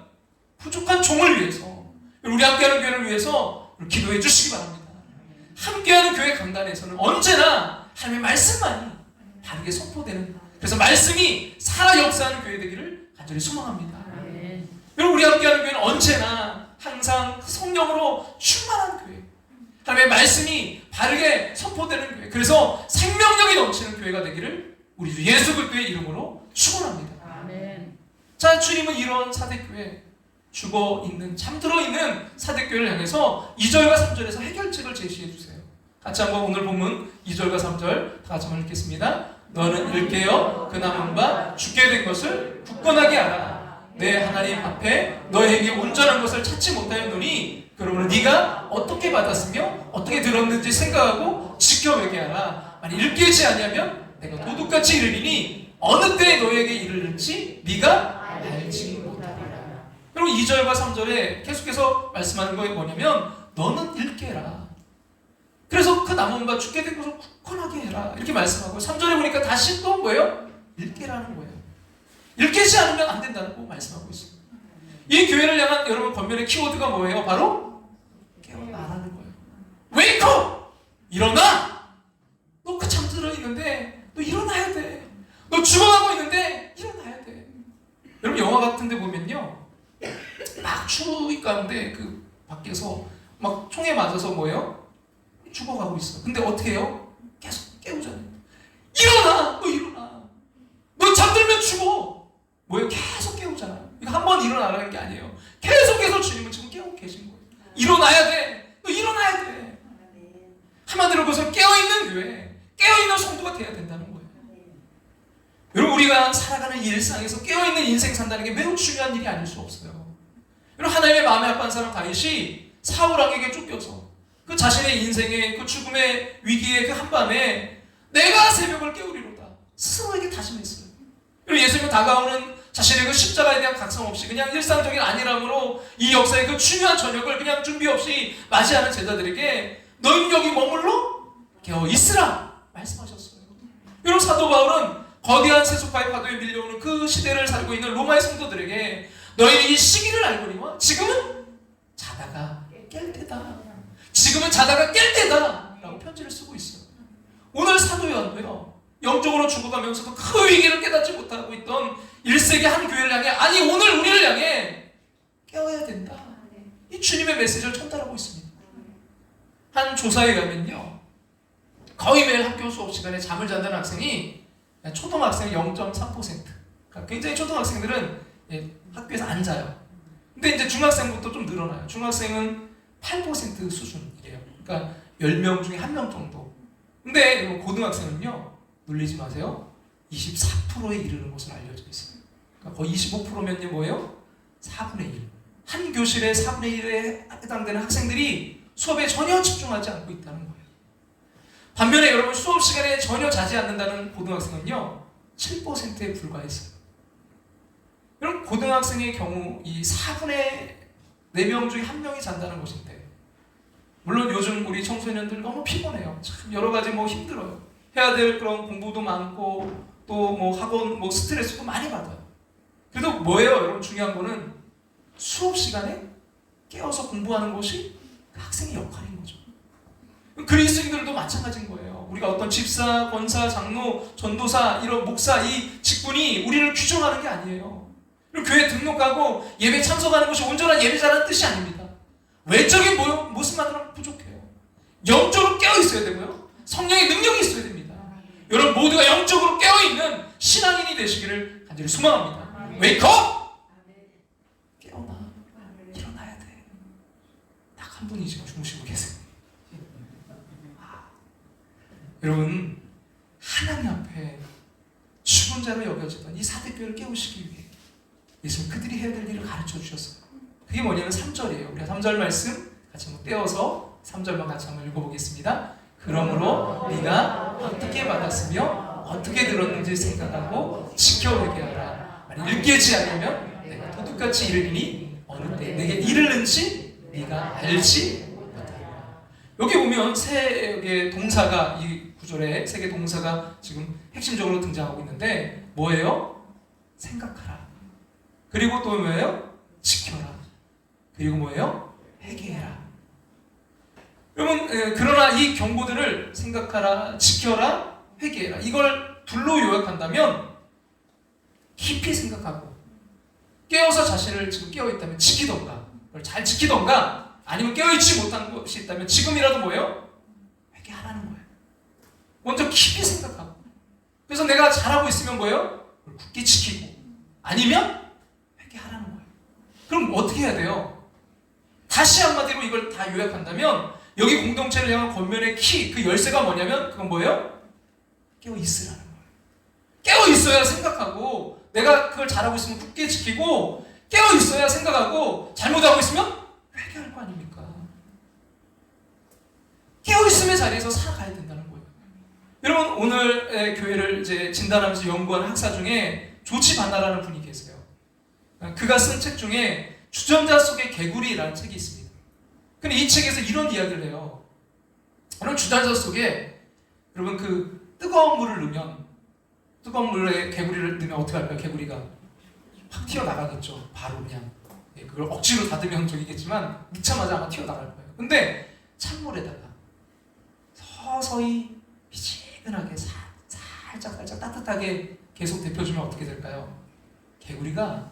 A: 부족한 종을 위해서, 우리 함께하는 교회를 위해서 기도해 주시기 바랍니다. 함께하는 교회 강단에서는 언제나 하나님의 말씀만이 바르게 선포되는, 그래서 말씀이 살아 역사하는 교회 되기를 간절히 소망합니다. 여러분 우리 함께하는 교회는 언제나 항상 성령으로 충만한 교회, 하나님의 말씀이 바르게 선포되는 교회, 그래서 생명력이 넘치는 교회가 되기를 우리 주 예수 그리스도의 이름으로 축원합니다. 자, 주님은 이런 사대교회, 죽어있는, 잠들어있는 사대교회를 향해서 2절과 3절에서 해결책을 제시해 주세요. 같이 한번 오늘 본문 2절과 3절 다 같이 한번 읽겠습니다. 너는 일깨어 그 남은 바 죽게 된 것을 굳건하게 알아. 내 하나님 앞에 너에게 온전한 것을 찾지 못하였노니 그러므로 네가 어떻게 받았으며 어떻게 들었는지 생각하고 지켜 회개하라. 만약 일깨지 아니하면 내가 도둑같이 이르리니 어느 때에 너에게 이르를지 네가 알지 못하리라. 여러분 2절과 3절에 계속해서 말씀하는 거 뭐냐면 너는 일깨라. 그래서 그 남은 바 죽게 된 것을 굳건하게 해라 이렇게 말씀하고, 3절에 보니까 다시 또 뭐예요? 일깨라는 거예요. 일깨지 않으면 안 된다는 거 말씀하고 있습니다. 이 교회를 향한 여러분 권면의 키워드가 뭐예요? 바로 깨어나라는 거예요. Wake up! 일어나! 가운데 그 밖에서 막 총에 맞아서 뭐예요? 죽어가고 있어. 근데 어떻게 해요? 계속 깨우잖아요. 일어나! 너 일어나! 너 잠들면 죽어! 뭐예요? 계속 깨우잖아요. 이거 한 번 일어나라는 게 아니에요. 계속해서 주님은 지금 깨우고 계신 거예요. 일어나야 돼! 너 일어나야 돼! 한마디로 그것은 깨어있는 교회, 깨어있는 성도가 돼야 된다는 거예요. 여러분, 우리가 살아가는 일상에서 깨어있는 인생 산다는 게 매우 중요한 일이 아닐 수 없어요. 여러분, 하나님의 마음에 합한 사람 다윗이 사울 왕에게 쫓겨서 그 자신의 인생의 그 죽음의 위기의 그 한밤에 내가 새벽을 깨우리로다 스스로에게 다짐했어요. 그리고 예수님은 다가오는 자신의 그 십자가에 대한 각성 없이 그냥 일상적인 안일함으로 이 역사의 그 중요한 저녁을 그냥 준비 없이 맞이하는 제자들에게 너희는 여기 머물러 깨어 있으라 말씀하셨어요. 여러분, 사도 바울은 거대한 세속화의 파도에 밀려오는 그 시대를 살고 있는 로마의 성도들에게 너희는 이 시기를 알거니와 지금은 자다가 깰 때다. 지금은 자다가 깰 때다 라고 편지를 쓰고 있어요. 오늘 사도 요한도요, 영적으로 죽어가면서도 그 위기를 깨닫지 못하고 있던 1세기 한 교회를 향해, 아니 오늘 우리를 향해 깨어야 된다, 이 주님의 메시지를 전달하고 있습니다. 한 조사에 가면요, 거의 매일 학교 수업 시간에 잠을 잔다는 학생이 초등학생 0.3%. 그러니까 굉장히 초등학생들은 학교에서 안 자요. 근데 이제 중학생부터 좀 늘어나요. 중학생은 8% 수준이래요. 그러니까 10명 중에 1명 정도. 근데 고등학생은요, 놀리지 마세요, 24%에 이르는 것으로 알려져 있어요. 그러니까 거의 25%면요 뭐예요? 4분의 1. 한 교실에 4분의 1에 해당되는 학생들이 수업에 전혀 집중하지 않고 있다는 거예요. 반면에 여러분, 수업 시간에 전혀 자지 않는다는 고등학생은요 7%에 불과했어요. 여러분, 고등학생의 경우 이 4분의 4명 중에 1명이 잔다는 것인데, 물론 요즘 우리 청소년들 너무 피곤해요. 참 여러 가지 힘들어요. 해야 될 그런 공부도 많고 또 학원 스트레스도 많이 받아요. 그래도 뭐예요, 여러분? 중요한 거는 수업 시간에 깨어서 공부하는 것이 그 학생의 역할인 거죠. 그리스도인들도 마찬가지인 거예요. 우리가 어떤 집사, 권사, 장로, 전도사, 이런 목사, 이 직분이 우리를 규정하는 게 아니에요. 그리고 교회 등록하고 예배 참석하는 것이 온전한 예배자라는 뜻이 아닙니다. 외적인 모습만으로는 부족해요. 영적으로 깨어 있어야 되고요, 성령의 능력이 있어야 됩니다. 여러분 모두가 영적으로 깨어 있는 신앙인이 되시기를 간절히 소망합니다. 웨이크업! 깨어나. 일어나야 돼. 딱 한 분이 지금 주무시고 계세요. 여러분, 하나님 앞에 죽은 자로 여겨지던 이 사대교회를 깨우시기 위해 예수님 그들이 해야 될 일을 가르쳐 주셨어요. 그게 뭐냐면 3절이에요. 우리가 3절 말씀 같이 한번 떼어서 3절만 같이 한번 읽어보겠습니다. 그러므로 네가 어떻게 받았으며 어떻게 들었는지 생각하고 지켜 회개하라. 만약 읽게지 않으면 내가 도둑같이 이르리니 어느 때 내게 이르는지 네가 알지 못하리라. 여기 보면 세 개의 동사가, 이 구절에 세 개의 동사가 지금 핵심적으로 등장하고 있는데 뭐예요? 생각하라. 그리고 또 뭐예요? 지켜라. 그리고 뭐예요? 회개해라. 여러분, 그러나 이 경고들을 생각하라, 지켜라, 회개해라, 이걸 둘로 요약한다면 깊이 생각하고 깨어서 자신을 지금 깨어있다면 지키던가, 그걸 잘 지키던가, 아니면 깨어있지 못한 것이 있다면 지금이라도 뭐예요? 회개하라는 거예요. 먼저 깊이 생각하고, 그래서 내가 잘하고 있으면 뭐예요? 그걸 굳게 지키고, 아니면 회개하라는 거예요. 그럼 어떻게 해야 돼요? 다시 한마디로 이걸 다 요약한다면 여기 공동체를 향한 권면의 키, 그 열쇠가 뭐냐면 그건 뭐예요? 깨어있으라는 거예요. 깨어있어야 생각하고, 내가 그걸 잘하고 있으면 굳게 지키고, 깨어있어야 생각하고, 잘못하고 있으면 회개할 거 아닙니까? 깨어있음의 자리에서 살아가야 된다는 거예요. 여러분, 오늘 교회를 이제 진단하면서 연구한 학사 중에 조치 반나라는 분이 계세요. 그가 쓴 책 중에 주전자 속의 개구리라는 책이 있습니다. 근데 이 책에서 이런 이야기를 해요. 여러분, 주전자 속에 여러분 그 뜨거운 물을 넣으면, 뜨거운 물에 개구리를 넣으면 어떻게 할까요? 개구리가 확 튀어나가겠죠. 바로 그냥. 그걸 억지로 닫으면 저기겠지만 넣자마자 아마 튀어나갈 거예요. 근데 찬물에다가 서서히 미지근하게 살짝 따뜻하게 계속 데펴주면 어떻게 될까요? 개구리가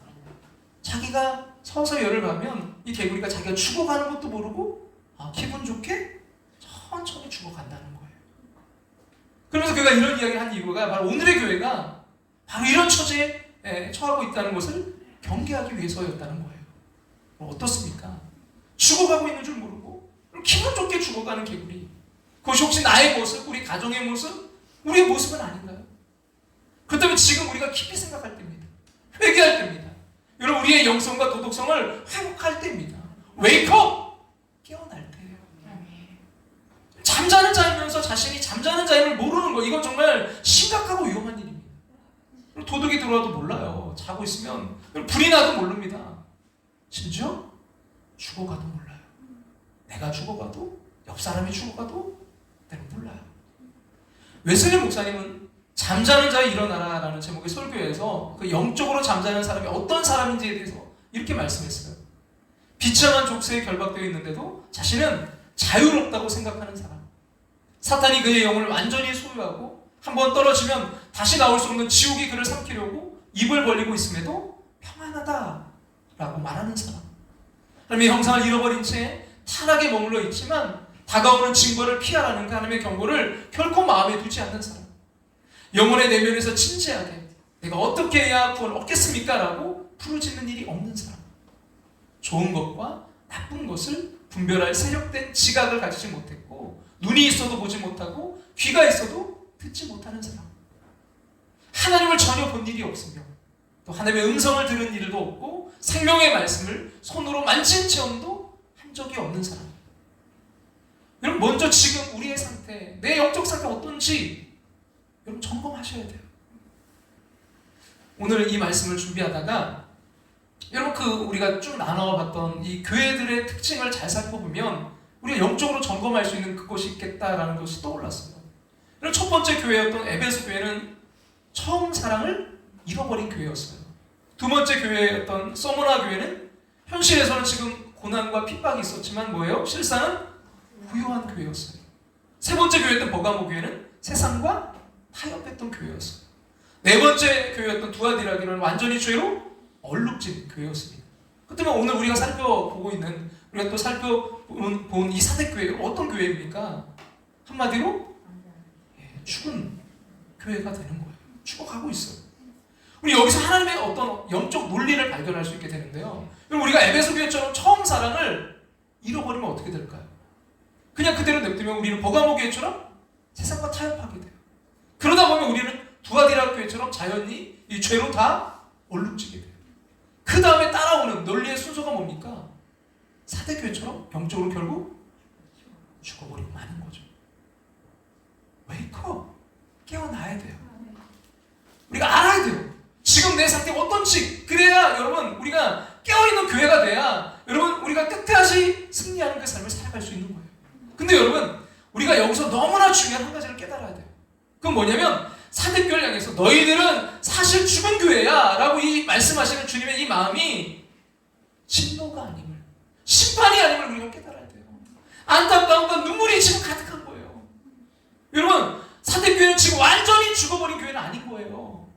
A: 자기가 서서 열을 가면 이 개구리가 자기가 죽어가는 것도 모르고 기분 좋게 천천히 죽어간다는 거예요. 그러면서 그가 이런 이야기를 한 이유가 바로 오늘의 교회가 바로 이런 처지에 처하고 있다는 것을 경계하기 위해서였다는 거예요. 어떻습니까? 죽어가고 있는 줄 모르고 기분 좋게 죽어가는 개구리. 그것이 혹시 나의 모습, 우리 가정의 모습, 우리의 모습은 아닌가요? 그렇다면 지금 우리가 깊이 생각할 때입니다. 회개할 때입니다. 여러분, 우리의 영성과 도덕성을 회복할 때입니다. 웨이크업! 깨어날 때예요. 잠자는 자이면서 자신이 잠자는 자임을 모르는 거, 이건 정말 심각하고 위험한 일입니다. 도둑이 들어와도 몰라요. 자고 있으면 불이 나도 모릅니다. 심지어 죽어가도 몰라요. 내가 죽어가도, 옆 사람이 죽어가도 때는 몰라요. 웨슬리 목사님은 잠자는 자에 일어나라 라는 제목의 설교에서 그 영적으로 잠자는 사람이 어떤 사람인지에 대해서 이렇게 말씀했어요. 비참한 족쇄에 결박되어 있는데도 자신은 자유롭다고 생각하는 사람. 사탄이 그의 영혼을 완전히 소유하고 한번 떨어지면 다시 나올 수 없는 지옥이 그를 삼키려고 입을 벌리고 있음에도 평안하다라고 말하는 사람. 하나님의 형상을 잃어버린 채 타락에 머물러 있지만 다가오는 징벌을 피하라는 그 하나님의 경고를 결코 마음에 두지 않는 사람. 영혼의 내면에서 진지하게 내가 어떻게 해야 구원을 얻겠습니까? 라고 부르짖는 일이 없는 사람. 좋은 것과 나쁜 것을 분별할 세력된 지각을 가지지 못했고 눈이 있어도 보지 못하고 귀가 있어도 듣지 못하는 사람. 하나님을 전혀 본 일이 없으며 또 하나님의 음성을 들은 일도 없고 생명의 말씀을 손으로 만진 체험도 한 적이 없는 사람. 여러분, 먼저 지금 우리의 상태, 내 영적 상태 어떤지 여러분 점검하셔야 돼요. 오늘 이 말씀을 준비하다가 여러분 우리가 쭉 나눠봤던 이 교회들의 특징을 잘 살펴보면 우리가 영적으로 점검할 수 있는 그것이 있겠다라는 것이 떠올랐어요. 여러분, 첫 번째 교회였던 에베소 교회는 처음 사랑을 잃어버린 교회였어요. 두 번째 교회였던 서머나 교회는 현실에서는 지금 고난과 핍박이 있었지만 뭐예요? 실상은 부유한 교회였어요. 세 번째 교회였던 버가모 교회는 세상과 타협했던 교회였어요. 네 번째 교회였던 두아디라 교회는 완전히 죄로 얼룩진 교회였습니다. 그렇다면 오늘 우리가 살펴보고 있는, 우리가 또 살펴본 이 사대교회 어떤 교회입니까? 한마디로 죽은 교회가 되는 거예요. 죽어가고 있어요. 우리 여기서 하나님의 어떤 영적 논리를 발견할 수 있게 되는데요. 우리가 에베소 교회처럼 처음 사랑을 잃어버리면 어떻게 될까요? 그냥 그대로 냅두면 우리는 버가모 교회처럼 세상과 타협하게 돼요. 그러다 보면 우리는 두아디라 교회처럼 자연히 이 죄로 다 얼룩지게 돼요. 그 다음에 따라오는 논리의 순서가 뭡니까? 사대교회처럼 영적으로 결국 죽어버리고 마는 거죠. 웨이크업! 깨어나야 돼요. 우리가 알아야 돼요. 지금 내 상태가 어떤지. 그래야 여러분 우리가 깨어있는 교회가 돼야 여러분 우리가 끝까지 승리하는 그 삶을 살아갈 수 있는 거예요. 근데 여러분 우리가 여기서 너무나 중요한 한 가지를 깨달아야 돼요. 그건 뭐냐면 사대교회를 향해서 너희들은 사실 죽은 교회야 라고 이 말씀하시는 주님의 이 마음이 진노가 아님을, 심판이 아님을 우리가 깨달아야 돼요. 안타까움과 눈물이 지금 가득한 거예요. 여러분 사대교회는 지금 완전히 죽어버린 교회는 아닌 거예요.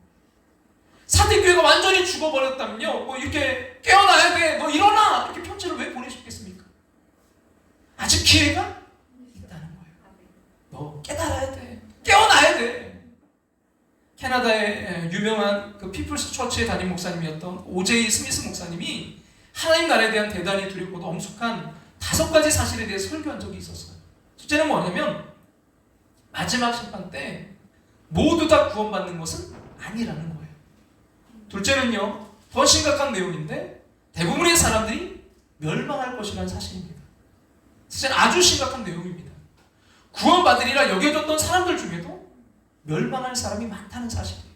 A: 사대교회가 완전히 죽어버렸다면요 뭐 이렇게 깨어나야 돼, 너 일어나 이렇게 편지를 왜 보내셨겠습니까? 아직 기회가 있다는 거예요. 너 깨달아야 돼, 깨어나야 돼. 캐나다의 유명한 그 피플스 처치의 담임 목사님이었던 오제이 스미스 목사님이 하나님 나라에 대한 대단히 두렵고도 엄숙한 5가지 사실에 대해서 설교한 적이 있었어요. 첫째는 뭐냐면 마지막 심판 때 모두 다 구원받는 것은 아니라는 거예요. 둘째는요, 더 심각한 내용인데 대부분의 사람들이 멸망할 것이라는 사실입니다. 사실 아주 심각한 내용입니다. 구원받으리라 여겨졌던 사람들 중에도 멸망할 사람이 많다는 사실이에요.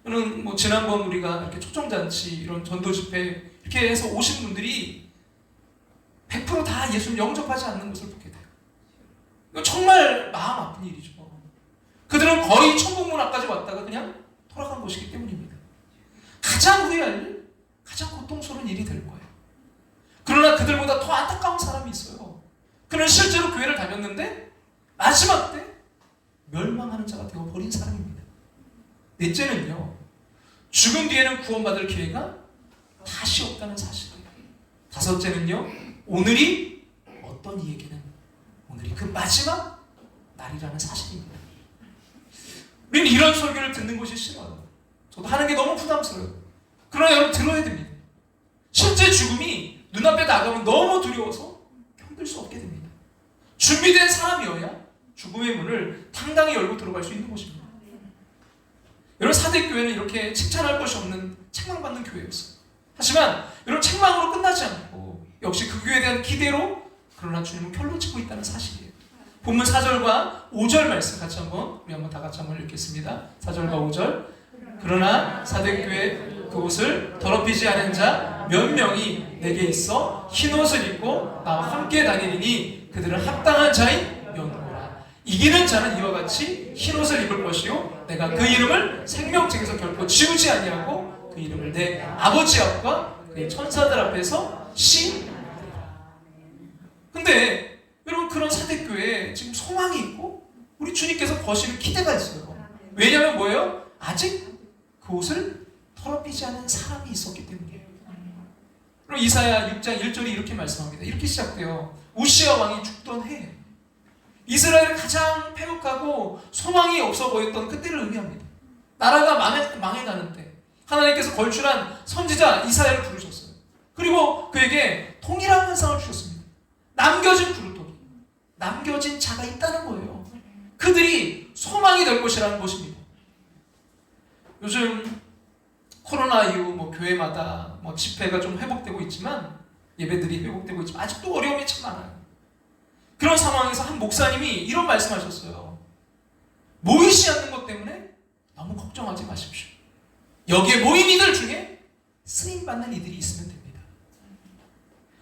A: 저는 뭐 지난번 우리가 이렇게 초청잔치 이런 전도 집회 이렇게 해서 오신 분들이 100% 다 예수를 영접하지 않는 것을 보게 돼요. 이거 정말 마음 아픈 일이죠. 그들은 거의 천국 문 앞까지 왔다가 그냥 돌아간 것이기 때문입니다. 가장 후회할 일, 가장 고통스러운 일이 될 거예요. 그러나 그들보다 더 안타까운 사람이 있어요. 그는 실제로 교회를 다녔는데 마지막 때 멸망하는 자가 되어버린 사람입니다. 넷째는요, 죽은 뒤에는 구원받을 기회가 다시 없다는 사실이에요. 다섯째는요, 오늘이 어떤 이에게는 오늘이 그 마지막 날이라는 사실입니다. 우리는 이런 설교를 듣는 것이 싫어요. 저도 하는 게 너무 부담스러워요. 그러나 여러분 들어야 됩니다. 실제 죽음이 눈앞에 다가오면 너무 두려워서 견딜 수 없게 됩니다. 준비된 사람이어야 죽음의 문을 당당히 열고 들어갈 수 있는 것입니다. 여러분, 사대교회는 이렇게 칭찬할 것이 없는 책망받는 교회였어요. 하지만 여러분, 책망으로 끝나지 않고 역시 그 교회에 대한 기대로 그러나 주님은 결론 짓고 있다는 사실이에요. 본문 4절과 5절 말씀 같이 우리 한번 다 같이 한번 읽겠습니다. 4절과 5절. 그러나 사대교회 그 옷을 더럽히지 않은 자 몇 명이 내게 있어 흰 옷을 입고 나와 함께 다니니 그들은 합당한 자인 명도라. 이기는 자는 이와 같이 흰 옷을 입을 것이요 내가 그 이름을 생명책에서 결코 지우지 아니하고 그 이름을 내 아버지 앞과 그의 천사들 앞에서 시하리라. 근데 여러분, 그런 사대교회에 지금 소망이 있고 우리 주님께서 거시는 기대가 있어요. 왜냐하면 뭐예요? 아직 그 옷을 더럽히지 않은 사람이 있었기 때문이에요. 그럼 이사야 6장 1절이 이렇게 말씀합니다. 이렇게 시작돼요. 우시아 왕이 죽던 해, 이스라엘을 가장 패역하고 소망이 없어 보였던 그때를 의미합니다. 나라가 망해가는데 하나님께서 걸출한 선지자 이사야를 부르셨어요. 그리고 그에게 동일한 환상을 주셨습니다. 남겨진 그루터기, 남겨진 자가 있다는 거예요. 그들이 소망이 될 것이라는 것입니다. 요즘 코로나 이후 교회마다 집회가 좀 회복되고 있지만, 예배들이 회복되고 있지만 아직도 어려움이 참 많아요. 그런 상황에서 한 목사님이 이런 말씀하셨어요. 모이지 않는 것 때문에 너무 걱정하지 마십시오. 여기에 모인 이들 중에 쓰임받는 이들이 있으면 됩니다.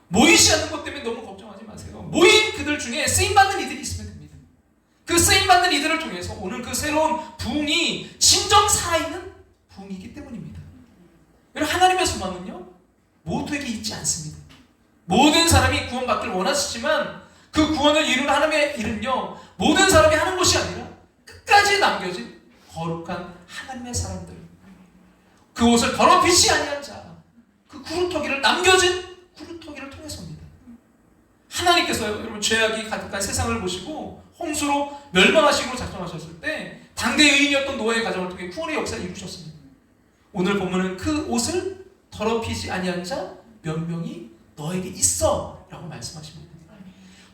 A: 모이지 않는 것 때문에 너무 걱정하지 마세요. 모인 그들 중에 쓰임받는 이들이 있으면 됩니다. 그 쓰임받는 이들을 통해서 오는 그 새로운 부흥이 진정 살아있는 부흥이기 때문입니다. 여러분, 하나님의 소망은요, 모두에게 있지 않습니다. 모든 사람이 구원받길 원하시지만 그 구원을 이룬 하나님의 일은요, 모든 사람이 하는 것이 아니라 끝까지 남겨진 거룩한 하나님의 사람들, 그 옷을 더럽히지 아니한 자, 그 구루터기를 남겨진 구루터기를 통해서입니다. 하나님께서요, 여러분, 죄악이 가득한 세상을 보시고 홍수로 멸망하시기로 작정하셨을 때 당대 의인이었던 노아의 가정을 통해 구원의 역사를 이루셨습니다. 오늘 본문은 그 옷을 더럽히지 아니한 자 몇 명이 너에게 있어 라고 말씀하십니다.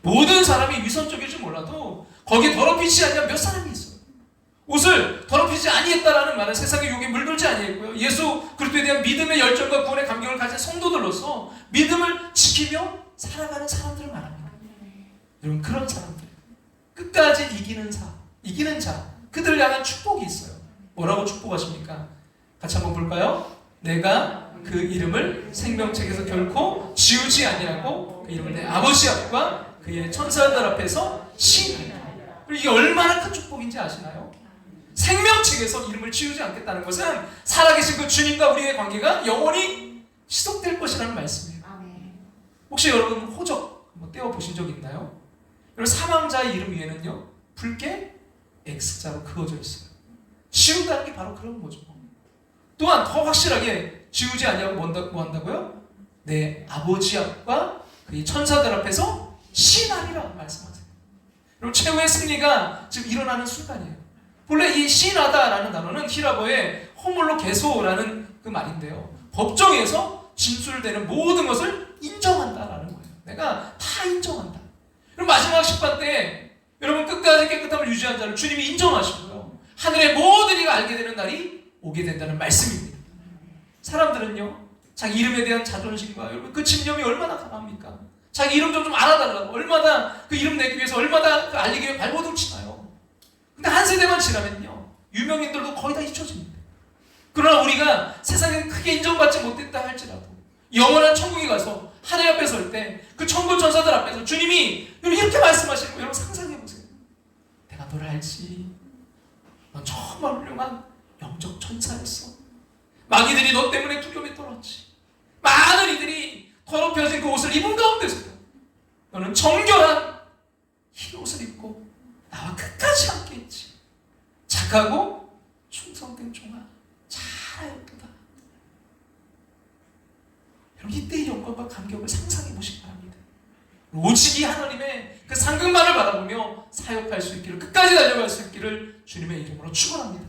A: 모든 사람이 위선적일지 몰라도 거기에 더럽히지 아니한 몇 사람이 있어요. 옷을 더럽히지 아니했다라는 말은 세상의 욕에 물들지 아니했고요, 예수 그리스도에 대한 믿음의 열정과 구원의 감격을 가진 성도들로서 믿음을 지키며 살아가는 사람들을 말합니다. 여러분, 그런 사람들, 끝까지 이기는 자, 그들을 향한 축복이 있어요. 뭐라고 축복하십니까? 같이 한번 볼까요? 내가 그 이름을 생명책에서 결코 지우지 아니하고 그 이름을 내 아버지 앞과 그의 천사들 앞에서 시인하리라. 이게 얼마나 큰 축복인지 아시나요? 생명책에서 이름을 지우지 않겠다는 것은 살아계신 그 주님과 우리의 관계가 영원히 지속될 것이라는 말씀이에요. 혹시 여러분 호적 한번 떼어보신 적 있나요? 여러분, 사망자의 이름 위에는요, 붉게 X자로 그어져 있어요. 지운다는 게 바로 그런 거죠. 또한 더 확실하게 지우지 아니하고 뭐 한다고요? 내 아버지 앞과 그의 천사들 앞에서 시인하리라 말씀하세요. 여러분, 최후의 승리가 지금 일어나는 순간이에요. 본래 이 시인하다라는 단어는 히라보의 호몰로게소라는 그 말인데요, 법정에서 진술되는 모든 것을 인정한다라는 거예요. 내가 다 인정한다. 그럼 마지막 심판 때 여러분, 끝까지 깨끗함을 유지한 자를 주님이 인정하시고요, 하늘의 모든 이가 알게 되는 날이 오게 된다는 말씀입니다. 사람들은요, 자기 이름에 대한 자존심과 여러분 그 집념이 얼마나 강합니까? 자기 이름 좀 알아달라고 얼마나 그 이름 내기 위해서 얼마나 그 알리기 위해 발버둥 치나요? 근데 한 세대만 지나면요, 유명인들도 거의 다 잊혀집니다. 그러나 우리가 세상에 크게 인정받지 못했다 할지라도 영원한 천국에 가서 하늘 앞에 설 때 그 천군 천사들 앞에서 주님이 이렇게 말씀하시는 거 여러분 상상해보세요. 내가 너를 알지. 넌 정말 훌륭한 영적 천사였어. 마귀들이 너 때문에 두려움에 떨었지. 많은 이들이 더럽혀진 그 옷을 입은 가운데서도 너는 정결한 흰 옷을 입고 나와 끝까지 함께 있지. 착하고 충성된 종아, 잘하였도다. 상급만을 바라보며 사역할 수 있기를, 끝까지 달려갈 수 있기를 주님의 이름으로 축원합니다.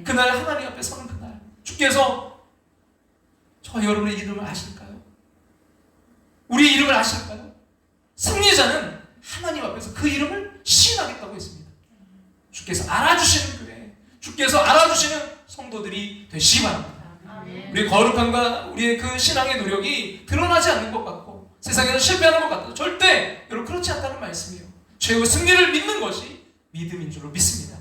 A: 그날 하나님 앞에 서는 그날, 주께서 저 여러분의 이름을 아실까요? 우리 이름을 아실까요? 승리자는 하나님 앞에서 그 이름을 시인하겠다고 했습니다. 주께서 알아주시는 교회, 주께서 알아주시는 성도들이 되시기 바랍니다. 우리의 거룩함과 우리의 그 신앙의 노력이 드러나지 않는 것 같고 세상에서 실패하는 것 같아도 절대 여러분 그렇지 않다는 말씀이에요. 최후의 승리를 믿는 것이 믿음인 줄로 믿습니다.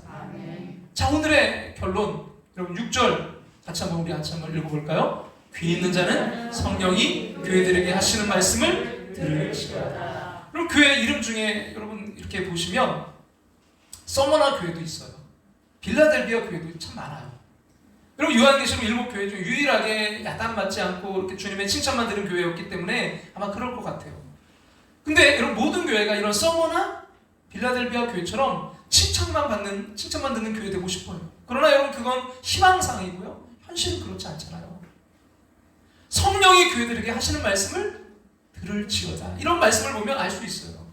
A: 자, 오늘의 결론, 여러분 6절 같이 한번 우리 같이 한번 읽어볼까요? 귀 있는 자는 성령이 교회들에게 하시는 말씀을 들으시라. 그럼 교회 이름 중에 여러분 이렇게 보시면 서머나 교회도 있어요. 빌라델비아 교회도 참 많아요. 여러분 요한계시록 7교회 중 유일하게 야단 맞지 않고 이렇게 주님의 칭찬만 들은 교회였기 때문에 아마 그럴 것 같아요. 근데 여러분 모든 교회가 이런 서머나 빌라델비아 교회처럼 칭찬만 듣는 교회 되고 싶어요. 그러나 여러분 그건 희망사항이고요. 현실은 그렇지 않잖아요. 성령이 교회들에게 하시는 말씀을 들을지어다. 이런 말씀을 보면 알 수 있어요.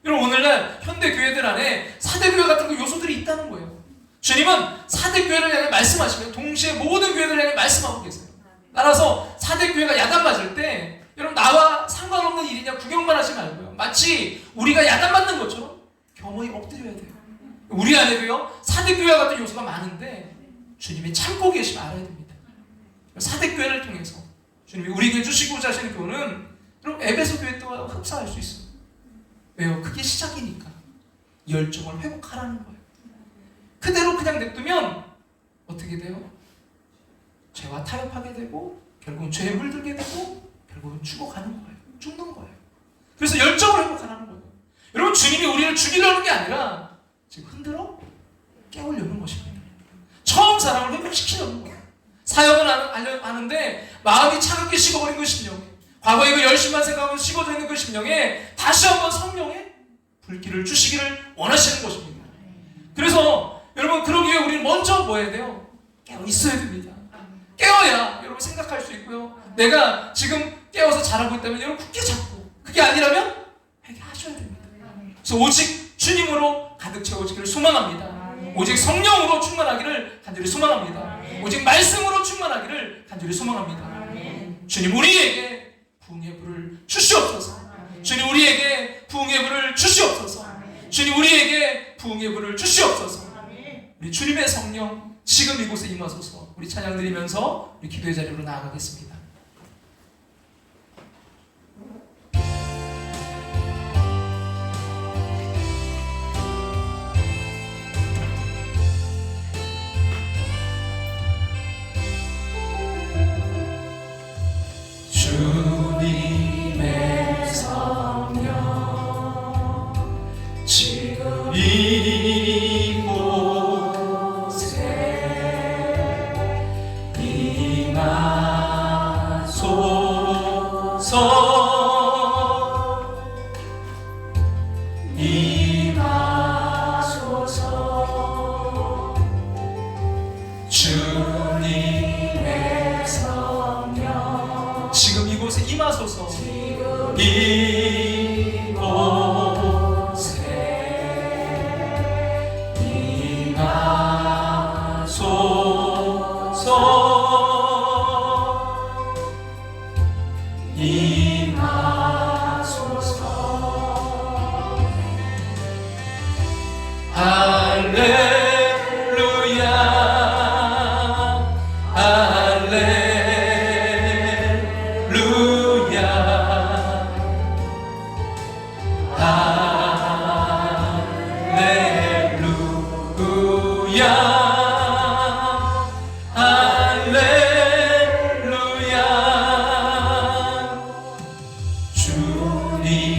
A: 여러분 오늘날 현대 교회들 안에 사대교회 같은 그 요소들이 있다는 거예요. 주님은 사대교회를 향해 말씀하시면 동시에 모든 교회들을 향해 말씀하고 계세요. 따라서 사대교회가 야단 맞을 때 여러분 나와 상관없는 일이냐 구경만 하지 말고요. 마치 우리가 야단 맞는 것처럼 겸허히 엎드려야 돼요. 우리 안에도요 사대교회와 같은 요소가 많은데 주님이 참고 계시면 알아야 됩니다. 사대교회를 통해서 주님이 우리에게 주시고자 하시는 교훈은 여러분 에베소 교회 또한 흡사할 수 있어요. 왜요? 그게 시작이니까 열정을 회복하라는 거예요. 그대로 그냥 냅두면 어떻게 돼요? 죄와 타협하게 되고 결국은 죄에 물들게 되고 결국은 죽어가는 거예요. 죽는 거예요. 그래서 열정을 회복하라는 거예요. 여러분 주님이 우리를 죽이려는 게 아니라 지금 흔들어 깨우려는 것입니다. 처음 사랑을 회복시키려는 거예요. 사역은 아는데 마음이 차갑게 식어버린 그 심령에, 과거에 그 열심만 생각하고 식어져 있는 그 심령에 다시 한번 성령의 불길을 주시기를 원하시는 것입니다. 그래서 여러분 그러기 위해 우리는 먼저 뭐 해야 돼요? 깨어 있어야 됩니다. 깨어야 여러분 생각할 수 있고요. 내가 지금 깨어서 잘하고 있다면 여러분 굳게 잡고, 그게 아니라면 회개하셔야 됩니다. 그래서 오직 주님으로 가득 채워지기를 소망합니다. 오직 성령으로 충만하기를 간절히 소망합니다. 오직 말씀으로 충만하기를 간절히 소망합니다. 주님 우리에게 부흥의 불을 주시옵소서. 주님 우리에게 부흥의 불을 주시옵소서. 주님 우리에게 부흥의 불을 주시옵소서. 우리 주님의 성령 지금 이곳에 임하소서. 우리 찬양 드리면서 우리 기도의 자리로 나아가겠습니다. 주님의 성령 지금 이곳에 임하소서. 임하소서. 주님의 성령 지금 이곳에 임하소서. 이곳에 임하소서. 임하소서. 할렐루야.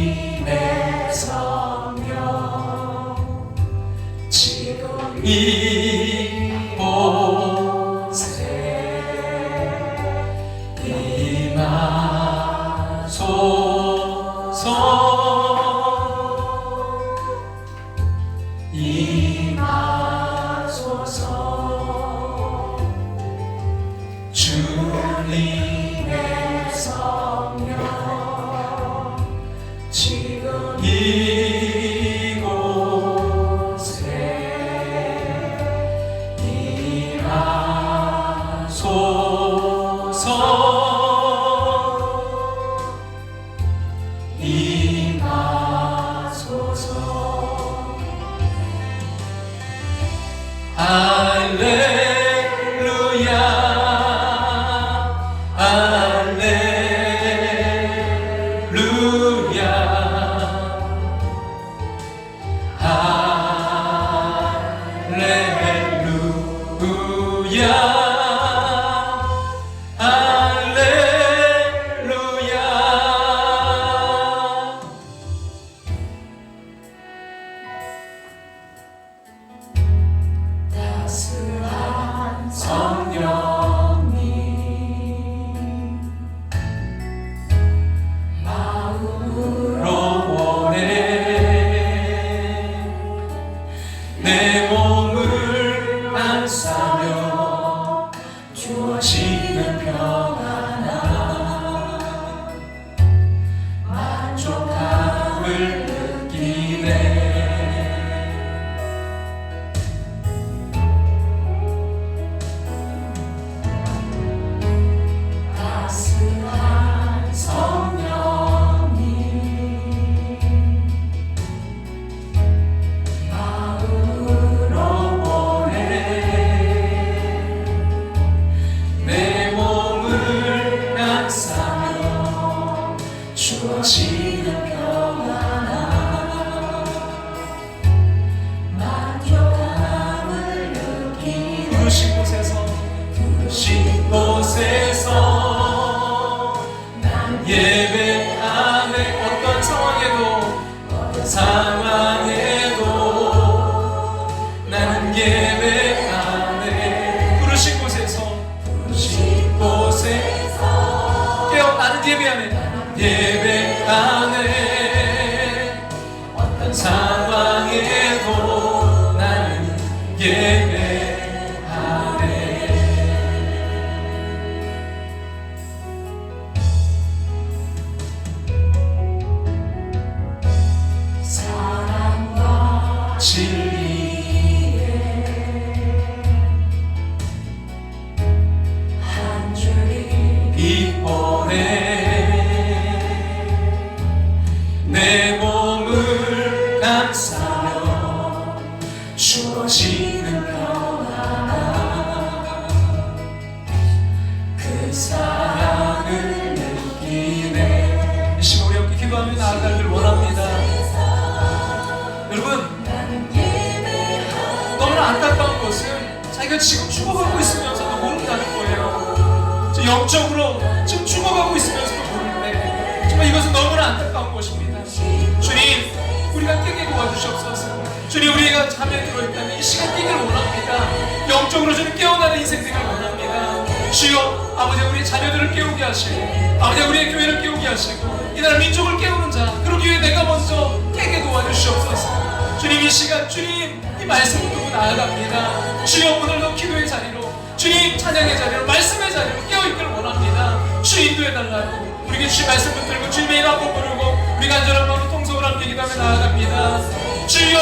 A: 주님의 성령 지금 이곳에 임하소서. 임하소서. 주님의 성령 지금 할렐루야 할렐루야 할렐루야
B: 따스한 성령님 마음으로 원해
A: 내 몸을 안싸며
B: 주어지는 평안함
A: 만족함을 느끼네.
B: 따스한 성령님 마음으로 원해
A: 내 몸을 안싸며
B: 주어지는 평안함 만족함을 느끼는
A: 부르신 곳에서 부르신 곳에서
B: 난
A: 예배하네. 어떤 상황에도 나는 예배하네. 부르신 곳에서 부르신 곳에서 깨어 나는 예배하네. 예배하네. 어떤 상황에도 나는 예배하네.
B: 사랑과
A: 진리에
B: 한 줄이
A: 빛보네. 내 몸을 감싸며 주어지는 평안함 그 사랑을 느끼네. 이 시간 우리 함께 기도하며 나아가길 원합니다. 여러분, 너무나 안타까운 것은 자기가 지금 죽어가고 있으면서도 모른다는 거예요. 영적으로 지금 죽어가고 있으면서도 모르는데 정말 이것은 너무나 안타까운 것입니다. 주님, 우리가 깨게 도와주시옵소서. 주님, 우리가 잠에 들어있다면 이 시간 깨기를 원합니다. 영적으로 주님 깨어나는 인생 되기를 원합니다. 주여, 아버지 우리의 자녀들을 깨우게 하시고 아버지 우리의 교회를 깨우게 하시고 이 나라 민족을 깨우는 자, 그러기 위해 내가 먼저 깨게 도와주시옵소서. 주님, 이 시간 주님 이 말씀을 두고 나아갑니다. 주여, 오늘도 기도의 자리로 주님 찬양의 자리로 말씀의 자리로 깨어있기를 원합니다. 주 인도해달라고 우리에게 주의 말씀 붙들고 주님의 이름 한번 부르고 우리 간절한 마음으로 통성을 함께 기도하며 나아갑니다. 주여,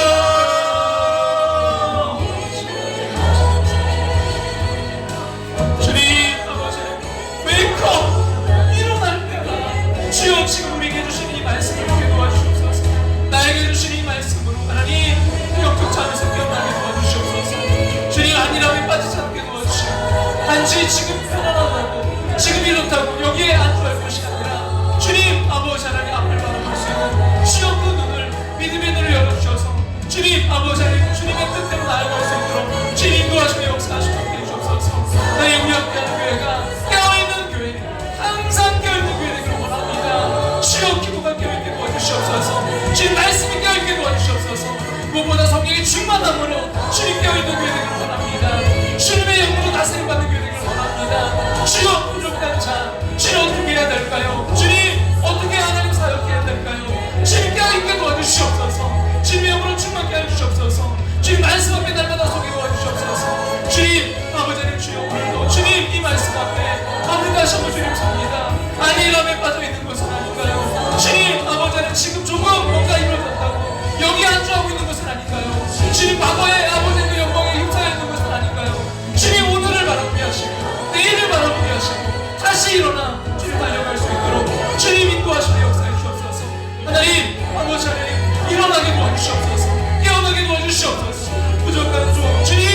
A: 주님 아버지 웨이크업, 일어날 때가 주여 지금 우리에게 주신 이 말씀을 듣게 도와주시옵소서. 나에게 주신 이 말씀으로 하나님 영적 잠에서 깨어나게 도와주시옵소서. 주님 안일함에 빠지지 않게 도와주시고 단지 지금 편안하다고 지금 이렇다고 여기에 안주할 것이 아니라 주님 아버지 하나님 앞을 바라볼 수 있는 주여 그 눈을 믿음의 눈을 열어주셔서 주님 아버지 하나님 주님의 뜻대로 나아갈 수 있도록 주님 인도하시며 역사하시며 함께 해주옵소서. 나의 우리 함께하는 교회가 깨어있는 교회, 항상 깨어있는 교회 되기를 원합니다. 주여 기도가 깨어있게 도와주시옵소서. 주님 말씀이 깨어있게 도와주시옵소서. 무엇보다 성령의 충만함으로 주님 깨어있는 교회 되기를 원합니다. 주님의 영으로 다스림 받는 교회 되기를 원합니다. 주여 부족한 자, 주님 어떻게 해야 될까요? 주님 어떻게 하나님 사역해야 될까요? 주님 깨어있게 도와주시옵소서. 주님의 영으로 충만케 해주시옵소서. 주님 말씀 앞에 날마다 서게 도와주시옵소서. 주님 아버지 하나님 주여 오늘도 주님 이 말씀 앞에 아버지 다시 한번 주님 섭니다. 안일함에 빠져있는 것은 아닌가요? 주님 아버지 하나님 지금 조금 뭔가 이루어졌다고 여기 안주하고 있는 것은 아닌가요? 주님 과거에 아버지의 그 영광에 휩싸여 있는 것은 아닌가요? 주님 오늘을 바라보게 하시고 내일을 바라보게 하시고 다시 일어나 주님 달려갈 수 있도록 주님 인도하시며 역사해 주옵소서. 하나님 아버지 하나님 일어나게 도와주시옵소서. 깨어나게 도와주시옵소서. 부족한 주 주님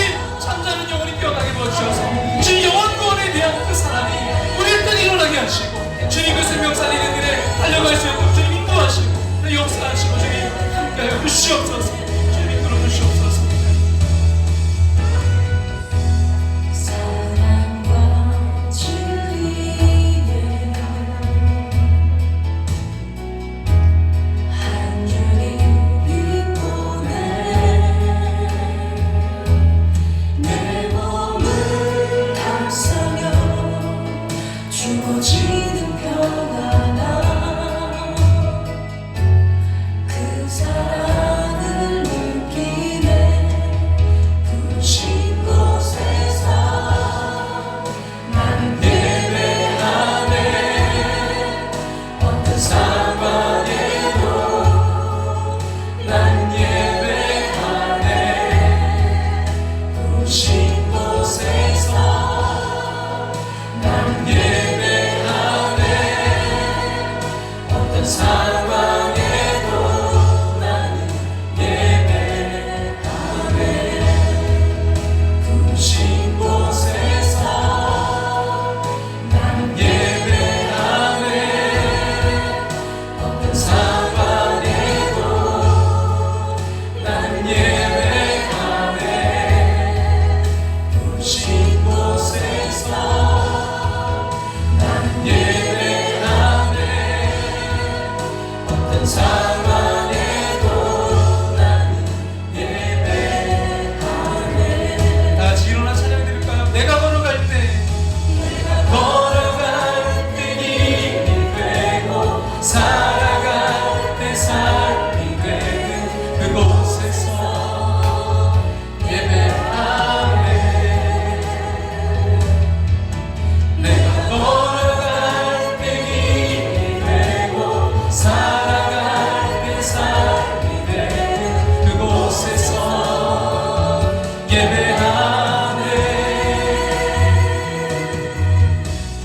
A: 예배하네.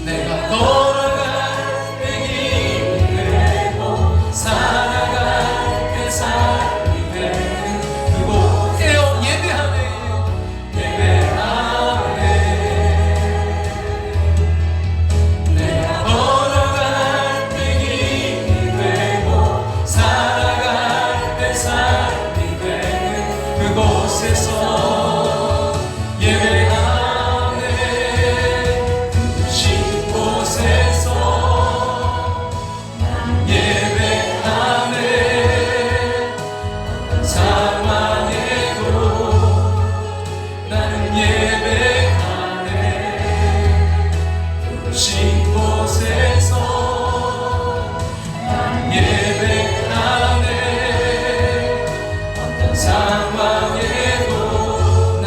A: 내가 걸어갈 길이 되고 살아갈 내 삶이 되는 그곳에요. 예배하네. 예배하네. 내가 걸어갈 길이 되고 살아갈 내 삶이 되는 그곳에서 예배하네. 신 곳에서 예배하네. 상황에도 나는 예배하네. 신 곳에서 예배하네. 어떤 상황에도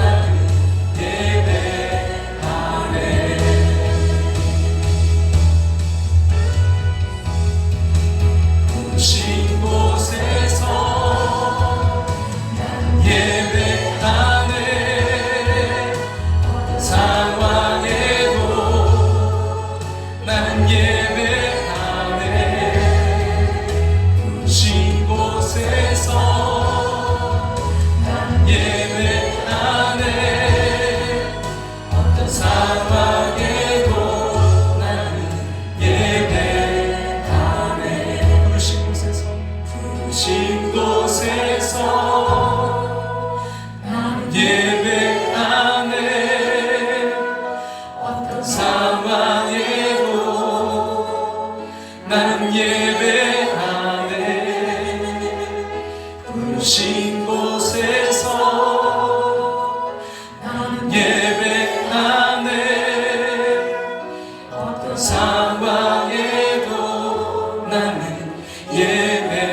A: 나는 예배하네. 신 곳에서 예배하네. 상황에도 나는 예배하네. 신 곳에서 예배하네. 어떤 상황에도 나는 예배하네. 부르신 곳에서 나는 예배하네. 어떤 상황에도 나는 예배하네. 부르신 곳에서 나는 예배하네. 어떤 상황에도 나는 예배하네.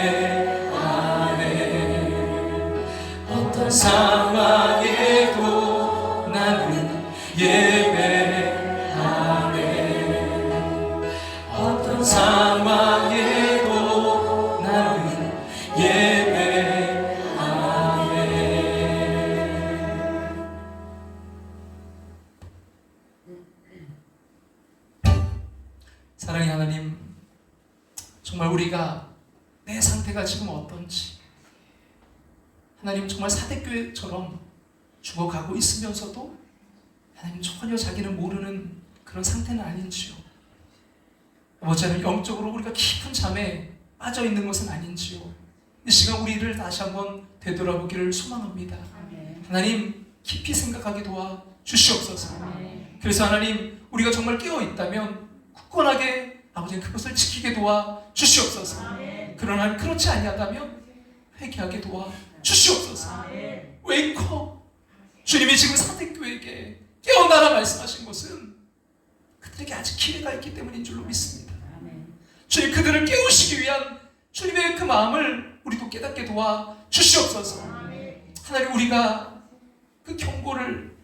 A: 어떤 상황에도 나는 예배하네. 어떤 상황에도 나는 예배하네. 사랑의 하나님, 정말 우리가 내 상태가 지금 어떤지, 하나님 정말 사대교회처럼 죽어가고 있으면서도 하나님 전혀 자기는 모르는 그런 상태는 아닌지요. 아버지 하나님, 영적으로 우리가 깊은 잠에 빠져 있는 것은 아닌지요. 이 시간 우리를 다시 한번 되돌아보기를 소망합니다. 하나님, 깊이 생각하게 도와 주시옵소서. 그래서 하나님, 우리가 정말 깨어 있다면 굳건하게 아버지 그것을 지키게 도와 주시옵소서. 그러나 그렇지 아니하다면 회개하게 도와 주시옵소서. 웨이커, 주님이 지금 사대교회에게 깨어나라 말씀하신 것은 그들에게 아직 기회가 있기 때문인 줄로 믿습니다. 주님, 그들을 깨우시기 위한 주님의 그 마음을 우리도 깨닫게 도와 주시옵소서. 하나님, 우리가 그 경고를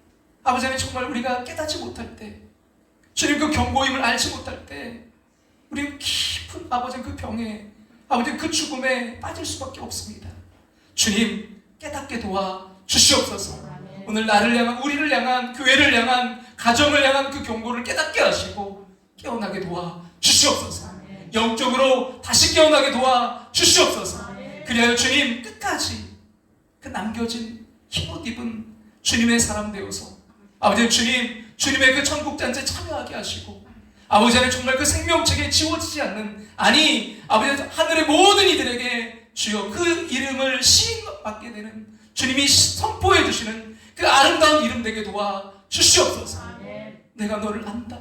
A: 아버지 하나님 정말 우리가 깨닫지 못할 때, 주님 그 경고임을 알지 못할 때 우리 깊은 아버지 그 병에 아버지 그 죽음에 빠질 수밖에 없습니다. 주님, 깨닫게 도와 주시옵소서. 오늘 나를 향한, 우리를 향한, 교회를 향한, 가정을 향한 그 경고를 깨닫게 하시고 깨어나게 도와 주시옵소서. 영적으로 다시 깨어나게 도와 주시옵소서. 그리하여 주님, 끝까지 그 남겨진 흰옷 입은 주님의 사람 되어서 아버지 주님, 주님의 그 천국잔치에 참여하게 하시고 아버지 하나님 정말 그 생명책에 지워지지 않는, 아니 아버지 하늘의 모든 이들에게 주여 그 이름을 시인받게 되는 주님이 선포해 주시는 그 아름다운 이름 되게 도와 주시옵소서. 내가 너를 안다.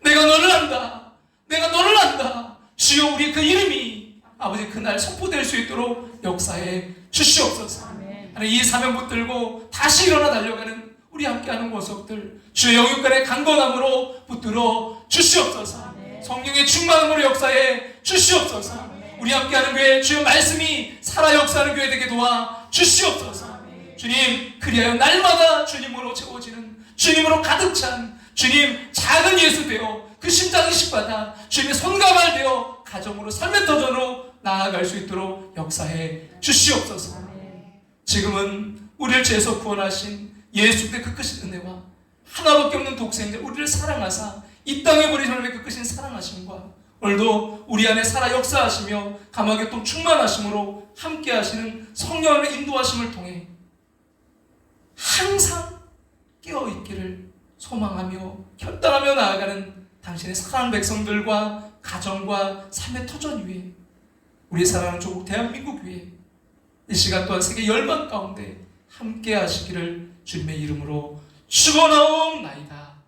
A: 내가 너를 안다. 내가 너를 안다. 주여, 우리 그 이름이 아버지 그날 선포될 수 있도록 역사해 주시옵소서. 하나님, 이 사명 붙들고 다시 일어나 달려가는 우리 함께하는 모습들 주의 영육간의 강건함으로 붙들어 주시옵소서. 성령의 충만함으로 역사해 주시옵소서. 우리 함께하는 교회 주의 말씀이 살아 역사하는 교회 되게 도와 주시옵소서. 주님, 그리하여 날마다 주님으로 채워지는, 주님으로 가득 찬 주님 작은 예수 되어 그 심장의식 받아 주님의 손가발 되어 가정으로 삶의 터전으로 나아갈 수 있도록 역사해 주시옵소서. 지금은 우리를 죄에서 구원하신 예수의 그 크신 은혜와 하나밖에 없는 독생자 우리를 사랑하사 이 땅에 버리신 하나님의 그 크신 사랑하심과 오늘도 우리 안에 살아 역사하시며 감화교통 충만하심으로 함께 하시는 성령의 인도하심을 통해 항상 깨어있기를 소망하며 결단하며 나아가는 당신의 사랑하는 백성들과 가정과 삶의 터전 위에 우리 사랑하는 조국 대한민국 위에 이 시간 또한 세계 열방 가운데 함께 하시기를 주님의 이름으로 축원하옵나이다.